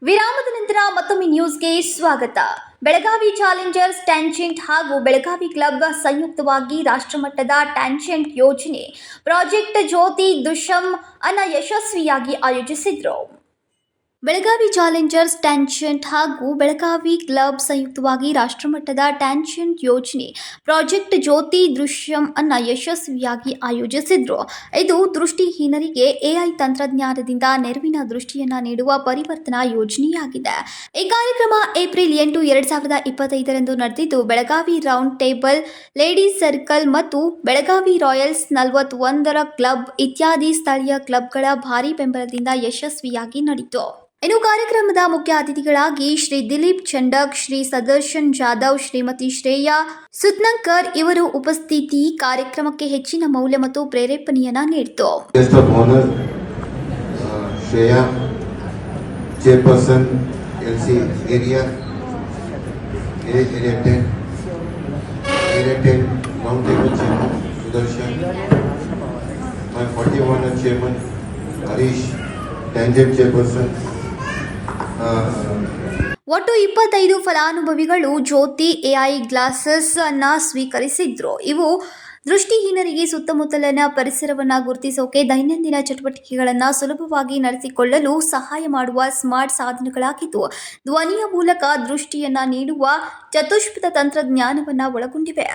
ವಿರಾಮದ ನಂತರ ಮತ್ತೊಮ್ಮೆ ನ್ಯೂಸ್ಗೆ ಸ್ವಾಗತ. ಬೆಳಗಾವಿ ಚಾಲೆಂಜರ್ಸ್ ಟ್ಯಾಂಜೆಂಟ್ ಹಾಗೂ ಬೆಳಗಾವಿ ಕ್ಲಬ್ ಸಂಯುಕ್ತವಾಗಿ ರಾಷ್ಟ್ರಮಟ್ಟದ ಟ್ಯಾಂಜೆಂಟ್ ಯೋಜನೆ ಪ್ರಾಜೆಕ್ಟ್ ಜ್ಯೋತಿ ದುಷ್ಯಂ ಅನ್ನ ಯಶಸ್ವಿಯಾಗಿ ಆಯೋಜಿಸಿದ್ರು. ಬೆಳಗಾವಿ ಚಾಲೆಂಜರ್ಸ್ ಟ್ಯಾಂಜೆಂಟ್ ಹಾಗೂ ಬೆಳಗಾವಿ ಕ್ಲಬ್ ಸಂಯುಕ್ತವಾಗಿ ರಾಷ್ಟ್ರಮಟ್ಟದ ಟ್ಯಾಂಜೆಂಟ್ ಯೋಜನೆ ಪ್ರಾಜೆಕ್ಟ್ ಜ್ಯೋತಿ ದೃಶ್ಯಂ ಅನ್ನ ಯಶಸ್ವಿಯಾಗಿ ಆಯೋಜಿಸಿದ್ರು. ಇದು ದೃಷ್ಟಿಹೀನರಿಗೆ ಎಐ ತಂತ್ರಜ್ಞಾನದಿಂದ ನೆರವಿನ ದೃಷ್ಟಿಯನ್ನ ನೀಡುವ ಪರಿವರ್ತನಾ ಯೋಜನೆಯಾಗಿದೆ. ಈ ಕಾರ್ಯಕ್ರಮ ಏಪ್ರಿಲ್ 8, 2025ರಂದು ನಡೆದಿದ್ದು Belagavi round table, ladies circle ಮತ್ತು ಬೆಳಗಾವಿ ರಾಯಲ್ಸ್ 41ರ ಕ್ಲಬ್ ಇತ್ಯಾದಿ ಸ್ಥಳೀಯ ಕ್ಲಬ್ಗಳ ಭಾರೀ ಬೆಂಬಲದಿಂದ ಯಶಸ್ವಿಯಾಗಿ ನಡೆಯಿತು. ಇನ್ನು ಕಾರ್ಯಕ್ರಮದ ಮುಖ್ಯ ಅತಿಥಿಗಳಾಗಿ ಶ್ರೀ ದಿಲೀಪ್ ಚಂಡಕ್, ಶ್ರೀ ಸದರ್ಶನ್ ಜಾಧವ್, ಶ್ರೀಮತಿ ಶ್ರೇಯಾ ಸುತ್ನಂಕರ್ ಇವರು ಉಪಸ್ಥಿತಿ ಕಾರ್ಯಕ್ರಮಕ್ಕೆ ಹೆಚ್ಚಿನ ಮೌಲ್ಯ ಮತ್ತು ಪ್ರೇರೇಪಣೆಯನ್ನ ನೀಡಿತು. Shreya chairperson LC area area 10 round table chairman Sudarshan, my 41 chairman Harish, tangent chairperson. ಒಟ್ಟು 25 ಫಲಾನುಭವಿಗಳು ಜ್ಯೋತಿ ಎಐ ಗ್ಲಾಸಸ್ ಅನ್ನ ಸ್ವೀಕರಿಸಿದ್ರು. ಇವು ದೃಷ್ಟಿಹೀನರಿಗೆ ಸುತ್ತಮುತ್ತಲಿನ ಪರಿಸರವನ್ನು ಗುರುತಿಸೋಕೆ, ದೈನಂದಿನ ಚಟುವಟಿಕೆಗಳನ್ನು ಸುಲಭವಾಗಿ ನಡೆಸಿಕೊಳ್ಳಲು ಸಹಾಯ ಮಾಡುವ ಸ್ಮಾರ್ಟ್ ಸಾಧನಗಳಾಗಿದ್ದು, ಧ್ವನಿಯ ಮೂಲಕ ದೃಷ್ಟಿಯನ್ನ ನೀಡುವ ಚತುಷ್ಪಥ ತಂತ್ರಜ್ಞಾನವನ್ನು ಒಳಗೊಂಡಿವೆ.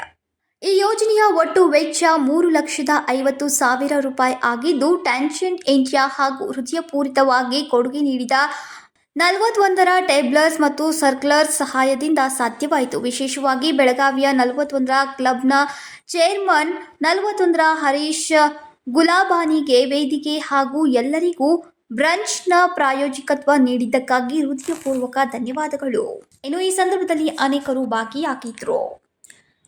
ಈ ಯೋಜನೆಯ ಒಟ್ಟು ವೆಚ್ಚ 3,50,000 ರೂಪಾಯಿ ಆಗಿದ್ದು, ಟ್ಯಾಂಜೆಂಟ್ ಇಂಡಿಯಾ ಹಾಗೂ ಹೃದಯಪೂರಿತವಾಗಿ ಕೊಡುಗೆ ನೀಡಿದ 41ರ ಟೇಬ್ಲರ್ಸ್ ಮತ್ತು ಸರ್ಕ್ಲರ್ಸ್ ಸಹಾಯದಿಂದ ಸಾಧ್ಯವಾಯಿತು. ವಿಶೇಷವಾಗಿ ಬೆಳಗಾವಿಯ 41ರ ಕ್ಲಬ್ನ ಚೇರ್ಮನ್ 41ರ ಹರೀಶ್ ಗುಲಾಬಾನಿಗೆ ವೇದಿಕೆ ಹಾಗೂ ಎಲ್ಲರಿಗೂ ಬ್ರಂಚ್ನ ಪ್ರಾಯೋಜಕತ್ವ ನೀಡಿದ್ದಕ್ಕಾಗಿ ಹೃದಯಪೂರ್ವಕ ಧನ್ಯವಾದಗಳು. ಇನ್ನು ಈ ಸಂದರ್ಭದಲ್ಲಿ ಅನೇಕರು ಭಾಗಿಯಾಗಿದ್ದರು.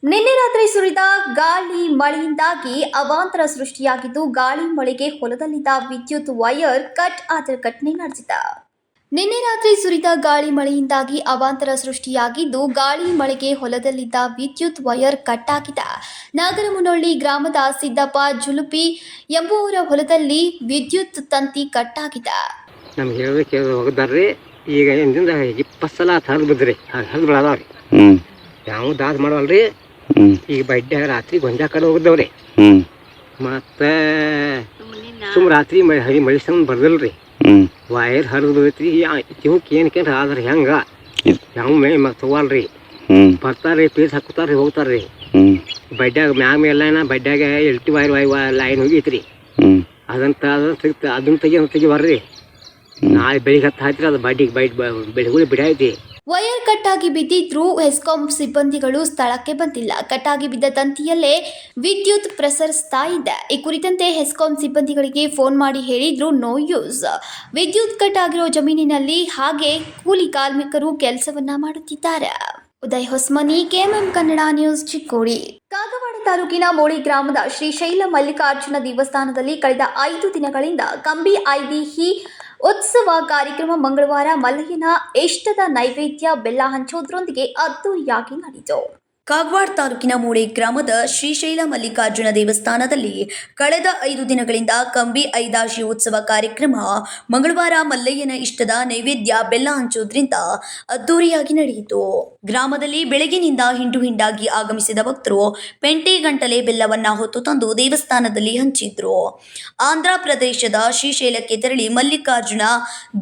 ನಿನ್ನೆ ರಾತ್ರಿ ಸುರಿದ ಗಾಳಿ ಮಳೆಯಿಂದಾಗಿ ಅವಾಂತರ ಸೃಷ್ಟಿಯಾಗಿದ್ದು, ಗಾಳಿ ಮಳೆಗೆ ಹೊಲದಲ್ಲಿದ್ದ ವಿದ್ಯುತ್ ವೈರ್ ಕಟ್ ಆದ ಘಟನೆ ನಡೆದಿದೆ. ನಿನ್ನೆ ರಾತ್ರಿ ಸುರಿದ ಗಾಳಿ ಮಳೆಯಿಂದಾಗಿ ಅವಾಂತರ ಸೃಷ್ಟಿಯಾಗಿದ್ದು, ಗಾಳಿ ಮಳೆಗೆ ಹೊಲದಲ್ಲಿದ್ದ ವಿದ್ಯುತ್ ವೈರ್ ಕಟ್ ಆಗಿದೆ. ನಾಗರಮುನೊಳ್ಳಿ ಗ್ರಾಮದ ಸಿದ್ದಪ್ಪ ಜುಲುಪಿ ಎಂಬುವರ ಹೊಲದಲ್ಲಿ ವಿದ್ಯುತ್ ತಂತಿ ಕಟ್ ಆಗಿದೆ. ನಮ್ಗೆ ಹೇಳೋದಕ್ಕೆ ಹೋಗಿದ್ದಾರ್ರಿ. ಈಗ ಎಂದಿಂದ 20 ಸಲ ಹರಿದು ಬಿದ್ರಿ, ಹರಿದು ಬಿಡೋದ್ರಿ, ಯಾವ ದಾದ ಮಾಡವಲ್ರಿ. ಈಗ ಬಡ್ಡೆ ರಾತ್ರಿ ಗೊಂಜಾ ಕಡೆ ಹೋಗಿದ್ದವ್ರಿ, ಮತ್ತೆ ಸುಮ್ ರಾತ್ರಿ ಮಳಿ ಸಂಬಂಧ ಬರ್ದಲ್ರಿ, ವೈರ್ ಹರಿದು ಬಿದ್ದೈತ್ರಿ. ಇವಕ್ಕೆ ಏನಕ್ಕೆ ಆದ್ರೆ ಹೆಂಗ ಯಾವ ಮೇ ತಗೋಲ್ರಿ, ಬರ್ತಾರ್ರಿ, ಪೀಸ್ ಹಾಕುತ್ತಾರ್ರಿ, ಹೋಗ್ತಾರ್ರಿ. ಬಡ್ಡ್ಯಾಗ ಮ್ಯಾಗ ಮೇಲೆನ ಬಡ್ಡ್ಯಾಗ ಎಲ್ಟಿ ವೈರ್ ಲೈನ್ ಹೋಗೈತ್ರಿ. ಅದನ್ನ ತೆಗಿ ಬರ್ರಿ, ನಾಳೆ ಬೆಳಿಗ್ಗೆ 10 ಆಯ್ತ್ರಿ, ಅದು ಬೆಳಗುಳಿ ಬಿಡೈತಿ. ವೈರ್ ಕಟ್ಟಾಗಿ ಬಿದ್ದಿದ್ರೂ ಹೆಸ್ಕಾಂ ಸಿಬ್ಬಂದಿಗಳು ಸ್ಥಳಕ್ಕೆ ಬಂದಿಲ್ಲ. ಕಟ್ಟಾಗಿ ಬಿದ್ದ ತಂತಿಯಲ್ಲೇ ವಿದ್ಯುತ್ ಪ್ರಸರಿಸ್ತಾ ಇದೆ. ಈ ಕುರಿತಂತೆ ಹೆಸ್ಕಾಂ ಸಿಬ್ಬಂದಿಗಳಿಗೆ ಫೋನ್ ಮಾಡಿ ಹೇಳಿದ್ರು, ನೋ ಯೂಸ್. ವಿದ್ಯುತ್ ಕಟ್ ಆಗಿರೋ ಜಮೀನಿನಲ್ಲಿ ಹಾಗೆ ಕೂಲಿ ಕಾರ್ಮಿಕರು ಕೆಲಸವನ್ನ ಮಾಡುತ್ತಿದ್ದಾರೆ. Uday Hosmani, KMM Kannada news, Chikkodi. ಕಾಗವಾಡ ತಾಲೂಕಿನ ಮೋಳಿ ಗ್ರಾಮದ ಶ್ರೀಶೈಲ ಮಲ್ಲಿಕಾರ್ಜುನ ದೇವಸ್ಥಾನದಲ್ಲಿ ಕಳೆದ 5 ದಿನಗಳಿಂದ ಕಂಬಿ ಐದಿಹಿ ಉತ್ಸವ ಕಾರ್ಯಕ್ರಮ ಮಂಗಳವಾರ ಮಲ್ಲಯ್ಯನ ಇಷ್ಟದ ನೈವೇದ್ಯ ಬೆಲ್ಲ ಹಂಚೋದ್ರೊಂದಿಗೆ ಅದ್ದೂರಿಯಾಗಿ ನಡೆಯಿತು. ಕಾಗವಾಡ ತಾಲೂಕಿನ ಮೂಳೆ ಗ್ರಾಮದ ಶ್ರೀಶೈಲ ಮಲ್ಲಿಕಾರ್ಜುನ ದೇವಸ್ಥಾನದಲ್ಲಿ ಕಳೆದ 5 ದಿನಗಳಿಂದ ಕಂಬಿ ಐದಾಶಿ ಉತ್ಸವ ಕಾರ್ಯಕ್ರಮ ಮಂಗಳವಾರ ಮಲ್ಲಯ್ಯನ ಇಷ್ಟದ ನೈವೇದ್ಯ ಬೆಲ್ಲ ಹಂಚೋದ್ರಿಂದ ಅದ್ದೂರಿಯಾಗಿ ನಡೆಯಿತು. ಗ್ರಾಮದಲ್ಲಿ ಬೆಳಗಿನಿಂದ ಹಿಂಡಾಗಿ ಆಗಮಿಸಿದ ಭಕ್ತರು ಪೆಂಟೆ ಗಂಟಲೆ ಬೆಲ್ಲವನ್ನ ಹೊತ್ತು ತಂದು ದೇವಸ್ಥಾನದಲ್ಲಿ ಹಂಚಿದ್ರು. ಆಂಧ್ರ ಪ್ರದೇಶದ ಶ್ರೀಶೈಲಕ್ಕೆ ತೆರಳಿ ಮಲ್ಲಿಕಾರ್ಜುನ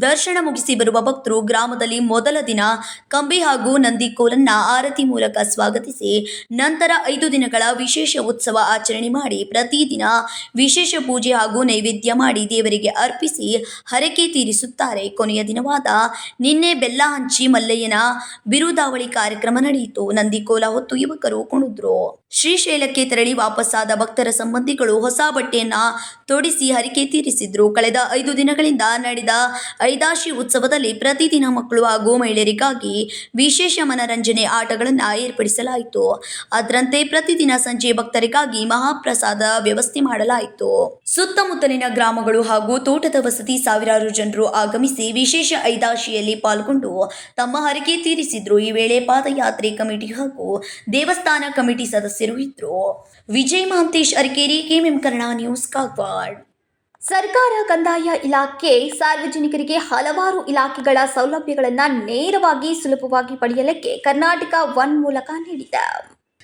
ದರ್ಶನ ಮುಗಿಸಿ ಬರುವ ಭಕ್ತರು ಗ್ರಾಮದಲ್ಲಿ ಮೊದಲ ದಿನ ಕಂಬಿ ಹಾಗೂ ನಂದಿಕೋಲನ್ನ ಆರತಿ ಮೂಲಕ ಸ್ವಾಗತಿಸಿ ನಂತರ 5 ದಿನಗಳ ವಿಶೇಷ ಉತ್ಸವ ಆಚರಣೆ ಮಾಡಿ ಪ್ರತಿದಿನ ವಿಶೇಷ ಪೂಜೆ ಹಾಗೂ ನೈವೇದ್ಯ ಮಾಡಿ ದೇವರಿಗೆ ಅರ್ಪಿಸಿ ಹರಕೆ ತೀರಿಸುತ್ತಾರೆ. ಕೊನೆಯ ದಿನವಾದ ನಿನ್ನೆ ಬೆಲ್ಲ ಹಂಚಿ ಮಲ್ಲಯ್ಯನ ಬಿರುದಾವಳಿ ಕಾರ್ಯಕ್ರಮ ನಡೆಯಿತು. ನಂದಿಕೋಲ ಹೊತ್ತು ಯುವಕರು ಕುಣಿದ್ರು. ಶ್ರೀಶೈಲಕ್ಕೆ ತೆರಳಿ ವಾಪಸ್ಸಾದ ಭಕ್ತರ ಸಂಬಂಧಿಗಳು ಹೊಸ ಬಟ್ಟೆಯನ್ನ ತೊಡಿಸಿ ಹರಕೆ ತೀರಿಸಿದ್ರು. ಕಳೆದ 5 ದಿನಗಳಿಂದ ನಡೆದ ಐದಾಶಿ ಉತ್ಸವದಲ್ಲಿ ಪ್ರತಿದಿನ ಮಕ್ಕಳು ಹಾಗೂ ಮಹಿಳೆಯರಿಗಾಗಿ ವಿಶೇಷ ಮನರಂಜನೆ ಆಟಗಳನ್ನು ಏರ್ಪಡಿಸಲಾಯಿತು. ಅದರಂತೆ ಪ್ರತಿದಿನ ಸಂಜೆ ಭಕ್ತರಿಗಾಗಿ ಮಹಾಪ್ರಸಾದ ವ್ಯವಸ್ಥೆ ಮಾಡಲಾಯಿತು. ಸುತ್ತಮುತ್ತಲಿನ ಗ್ರಾಮಗಳು ಹಾಗೂ ತೋಟದ ವಸತಿ ಸಾವಿರಾರು ಜನರು ಆಗಮಿಸಿ ವಿಶೇಷ ಐದಾಶಿಯಲ್ಲಿ ಪಾಲ್ಗೊಂಡು ತಮ್ಮ ಹರಕೆ ತೀರಿಸಿದ್ರು. ಈ ವೇಳೆ ಪಾದಯಾತ್ರೆ ಕಮಿಟಿ ಹಾಗೂ ದೇವಸ್ಥಾನ ಕಮಿಟಿ ಸದಸ್ಯರು ಇದ್ರು. Vijay Mahantesh Arakeri, KMM Kannada news, Kagwad. ಸರ್ಕಾರ ಕಂದಾಯ ಇಲಾಖೆ ಸಾರ್ವಜನಿಕರಿಗೆ ಹಲವಾರು ಇಲಾಖೆಗಳ ಸೌಲಭ್ಯಗಳನ್ನು ನೇರವಾಗಿ ಸುಲಭವಾಗಿ ಪಡೆಯಲಿಕ್ಕೆ ಕರ್ನಾಟಕ ಒನ್ ಮೂಲಕ ನೀಡಿದೆ.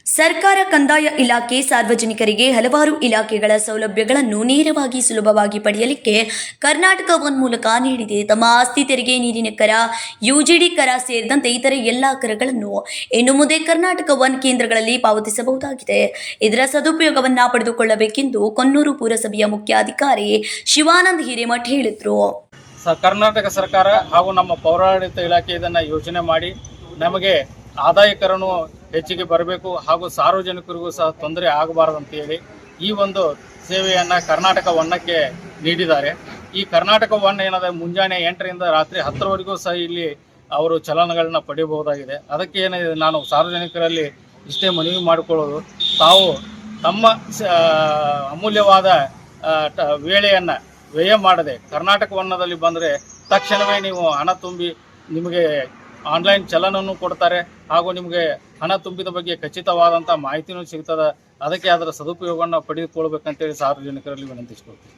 ಸರ್ಕಾರ ಕಂದಾಯ ಇಲಾಖೆ ಸಾರ್ವಜನಿಕರಿಗೆ ಹಲವಾರು ಇಲಾಖೆಗಳ ಸೌಲಭ್ಯಗಳನ್ನು ನೇರವಾಗಿ ಸುಲಭವಾಗಿ ಪಡೆಯಲಿಕ್ಕೆ ಕರ್ನಾಟಕ ಒನ್ ಮೂಲಕ ನೀಡಿದೆ. ತಮ್ಮ ಆಸ್ತಿ ತೆರಿಗೆ, ನೀರಿನ ಕರ, ಯುಜಿಡಿ ಕರ ಸೇರಿದಂತೆ ಇತರೆ ಎಲ್ಲಾ ಕರಗಳನ್ನು ಇನ್ನು ಮುಂದೆ ಕರ್ನಾಟಕ ಒನ್ ಕೇಂದ್ರಗಳಲ್ಲಿ ಪಾವತಿಸಬಹುದಾಗಿದೆ. ಇದರ ಸದುಪಯೋಗವನ್ನು ಪಡೆದುಕೊಳ್ಳಬೇಕೆಂದು ಕೊಣ್ಣೂರು ಪುರಸಭೆಯ ಮುಖ್ಯಾಧಿಕಾರಿ ಶಿವಾನಂದ ಹಿರೇಮಠ್ ಹೇಳಿದರು. ಕರ್ನಾಟಕ ಸರ್ಕಾರ ಹಾಗೂ ನಮ್ಮ ಪೌರಾಡಳಿತ ಇಲಾಖೆ ಇದನ್ನು ಯೋಚನೆ ಮಾಡಿ ನಮಗೆ ಆದಾಯ ಕರನು ಹೆಚ್ಚಿಗೆ ಬರಬೇಕು ಹಾಗೂ ಸಾರ್ವಜನಿಕರಿಗೂ ಸಹ ತೊಂದರೆ ಆಗಬಾರದು ಅಂತೇಳಿ ಈ ಒಂದು ಸೇವೆಯನ್ನು ಕರ್ನಾಟಕ ಒನ್ನಕ್ಕೆ ನೀಡಿದ್ದಾರೆ. ಈ ಕರ್ನಾಟಕ ಒನ್ ಏನದ ಮುಂಜಾನೆ 8ರಿಂದ ರಾತ್ರಿ 10ರವರೆಗೂ ಸಹ ಇಲ್ಲಿ ಅವರು ಚಲನಗಳನ್ನ ಪಡೆಯಬಹುದಾಗಿದೆ. ಅದಕ್ಕೆ ಏನಿದೆ ನಾನು ಸಾರ್ವಜನಿಕರಲ್ಲಿ ಇಷ್ಟೇ ಮನವಿ ಮಾಡಿಕೊಳ್ಳೋದು, ತಾವು ತಮ್ಮ ಅಮೂಲ್ಯವಾದ ವೇಳೆಯನ್ನು ವ್ಯಯ ಮಾಡದೆ ಕರ್ನಾಟಕ ಒನ್ನದಲ್ಲಿ ಬಂದರೆ ತಕ್ಷಣವೇ ನೀವು ಹಣ ತುಂಬಿ ನಿಮಗೆ ಆನ್ಲೈನ್ ಚಲನನ್ನು ಕೊಡ್ತಾರೆ ಹಾಗೂ ನಿಮಗೆ ಹಣ ತುಂಬಿದ ಬಗ್ಗೆ ಖಚಿತವಾದಂಥ ಮಾಹಿತಿನೂ ಸಿಗ್ತದೆ. ಅದಕ್ಕೆ ಅದರ ಸದುಪಯೋಗವನ್ನು ಪಡೆದುಕೊಳ್ಬೇಕಂತೇಳಿ ಸಾರ್ವಜನಿಕರಲ್ಲಿ ವಿನಂತಿಸಿಕೊಳ್ತೀವಿ.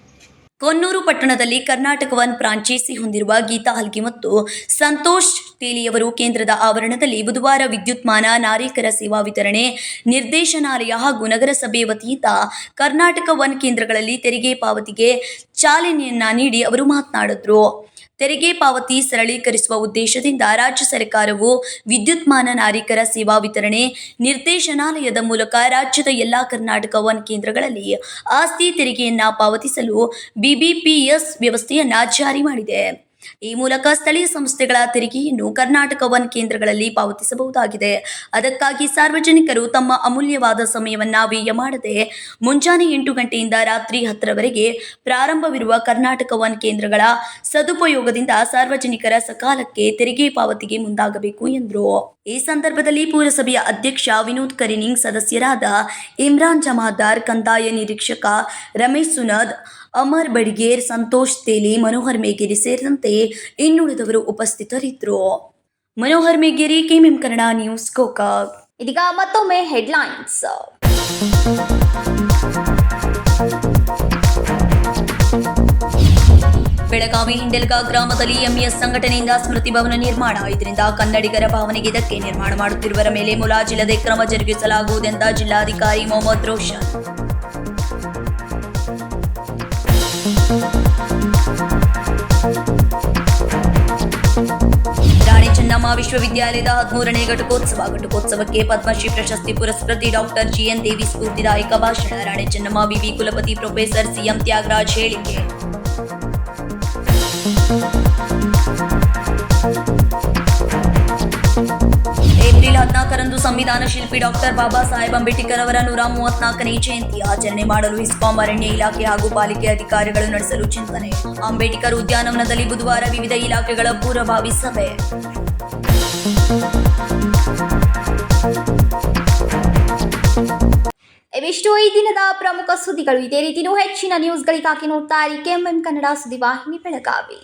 ಕೊಣ್ಣೂರು ಪಟ್ಟಣದಲ್ಲಿ ಕರ್ನಾಟಕ ಒನ್ ಫ್ರಾಂಚೈಸಿ ಹೊಂದಿರುವ ಗೀತಾ ಹಲ್ಗಿ ಮತ್ತು ಸಂತೋಷ್ ತೇಲಿಯವರು ಕೇಂದ್ರದ ಆವರಣದಲ್ಲಿ ಬುಧವಾರ ವಿದ್ಯುನ್ಮಾನ ನಾಗರಿಕರ ಸೇವಾ ವಿತರಣೆ ನಿರ್ದೇಶನಾಲಯ ಹಾಗೂ ನಗರಸಭೆ ವತಿಯಿಂದ ಕರ್ನಾಟಕ ಒನ್ ಕೇಂದ್ರಗಳಲ್ಲಿ ತೆರಿಗೆ ಪಾವತಿಗೆ ಚಾಲನೆಯನ್ನ ನೀಡಿ ಅವರು ಮಾತನಾಡಿದರು. ತೆರಿಗೆ ಪಾವತಿ ಸರಳೀಕರಿಸುವ ಉದ್ದೇಶದಿಂದ ರಾಜ್ಯ ಸರ್ಕಾರವು ವಿದ್ಯುನ್ಮಾನ ನಾಗರಿಕರ ಸೇವಾ ವಿತರಣೆ ನಿರ್ದೇಶನಾಲಯದ ಮೂಲಕ ರಾಜ್ಯದ ಎಲ್ಲಾ ಕರ್ನಾಟಕ ಒನ್ ಕೇಂದ್ರಗಳಲ್ಲಿ ಆಸ್ತಿ ತೆರಿಗೆಯನ್ನ ಪಾವತಿಸಲು ಬಿಬಿಪಿಎಸ್ ವ್ಯವಸ್ಥೆಯನ್ನ ಜಾರಿ ಮಾಡಿದೆ. ಈ ಮೂಲಕ ಸ್ಥಳೀಯ ಸಂಸ್ಥೆಗಳ ತೆರಿಗೆಯನ್ನು ಕರ್ನಾಟಕ ಒನ್ ಕೇಂದ್ರಗಳಲ್ಲಿ ಪಾವತಿಸಬಹುದಾಗಿದೆ. ಅದಕ್ಕಾಗಿ ಸಾರ್ವಜನಿಕರು ತಮ್ಮ ಅಮೂಲ್ಯವಾದ ಸಮಯವನ್ನ ವ್ಯಯ ಮಾಡದೆ ಮುಂಜಾನೆ 8 ಗಂಟೆಯಿಂದ ರಾತ್ರಿ 10ರವರೆಗೆ ಪ್ರಾರಂಭವಿರುವ ಕರ್ನಾಟಕ ಒನ್ ಕೇಂದ್ರಗಳ ಸದುಪಯೋಗದಿಂದ ಸಾರ್ವಜನಿಕರ ಸಕಾಲಕ್ಕೆ ತೆರಿಗೆ ಪಾವತಿಗೆ ಮುಂದಾಗಬೇಕು ಎಂದರು. ಈ ಸಂದರ್ಭದಲ್ಲಿ ಪುರಸಭೆಯ ಅಧ್ಯಕ್ಷ ವಿನೋದ್ ಕರಿನಿಂಗ್, ಸದಸ್ಯರಾದ ಇಮ್ರಾನ್ ಜಮಾದಾರ್, ಕಂದಾಯ ನಿರೀಕ್ಷಕ ರಮೇಶ್ ಸುನದ್, ಅಮರ್ ಬಡಿಗೇರ್, ಸಂತೋಷ್ ತೇಲಿ, ಮನೋಹರ್ ಮೇಗೇರಿ ಸೇರಿದಂತೆ ಇನ್ನುಳಿದವರು ಉಪಸ್ಥಿತರಿದ್ದರು. Manohar Megeri, KMM Kannada news, Gokak. ಇದೀಗ ಮತ್ತೊಮ್ಮೆ ಹೆಡ್ಲೈನ್ಸ್. ಬೆಳಗಾವಿ ಹಿಂಡೆಲ್ಗ ಗ್ರಾಮದಲ್ಲಿ ಎಂಇಎಸ್ ಸಂಘಟನೆಯಿಂದ ಸ್ಮೃತಿ ಭವನ ನಿರ್ಮಾಣ. ಇದರಿಂದ ಕನ್ನಡಿಗರ ಭಾವನೆಗೆ ಧಕ್ಕೆ. ನಿರ್ಮಾಣ ಮಾಡುತ್ತಿರುವವರ ಮೇಲೆ ಮುಲಾಜಿಲ್ಲದೆ ಕ್ರಮ ಜರುಗಿಸಲಾಗುವುದೆಂದ ಜಿಲ್ಲಾಧಿಕಾರಿ ಮೊಹಮ್ಮದ್ ರೋಷನ್. ರಾಣಿ ಚೆನ್ನಮ್ಮ ವಿಶ್ವವಿದ್ಯಾಲಯದ 13ನೇ ಘಟಿಕೋತ್ಸವಕ್ಕೆ ಪದ್ಮಶ್ರೀ ಪ್ರಶಸ್ತಿ ಪುರಸ್ಕೃತಿ ಡಾಕ್ಟರ್ ಜಿಎನ್ ದೇವಿ ಸ್ಫೂರ್ತಿದಾಯಕ ಭಾಷಣ. ರಾಣಿ ಚೆನ್ನಮ್ಮ ವಿವಿ ಕುಲಪತಿ ಪ್ರೊಫೆಸರ್ ಸಿಎಂ ತ್ಯಾಗರಾಜ್ ಹೇಳಿಕೆ. ಏಪ್ರಿಲ್ 14ರಂದು ಸಂವಿಧಾನ ಶಿಲ್ಪಿ ಡಾಕ್ಟರ್ ಬಾಬಾ ಸಾಹೇಬ್ ಅಂಬೇಡ್ಕರ್ ಅವರ 134ನೇ ಜಯಂತಿ ಆಚರಣೆ ಮಾಡಲು ಇಸ್ಕಾಂ ಅರಣ್ಯ ಇಲಾಖೆ ಹಾಗೂ ಪಾಲಿಕೆ ಅಧಿಕಾರಿಗಳು ನಡೆಸಲು ಚಿಂತನೆ. ಅಂಬೇಡ್ಕರ್ ಉದ್ಯಾನವನದಲ್ಲಿ ಬುಧವಾರ ವಿವಿಧ ಇಲಾಖೆಗಳ ಪೂರ್ವಭಾವಿ ಸಭೆ. ಇಷ್ಟು ಈ ದಿನದ ಪ್ರಮುಖ ಸುದ್ದಿಗಳು. ಇದೇ ರೀತಿಯೂ ಹೆಚ್ಚಿನ ನ್ಯೂಸ್ಗಳಿಗಾಗಿ ನೋಡ್ತಾ ಇರಿ ಕೆಎಂಎಂ ಕನ್ನಡ ಸುದ್ದಿವಾಹಿನಿ ಬೆಳಗಾವಿ.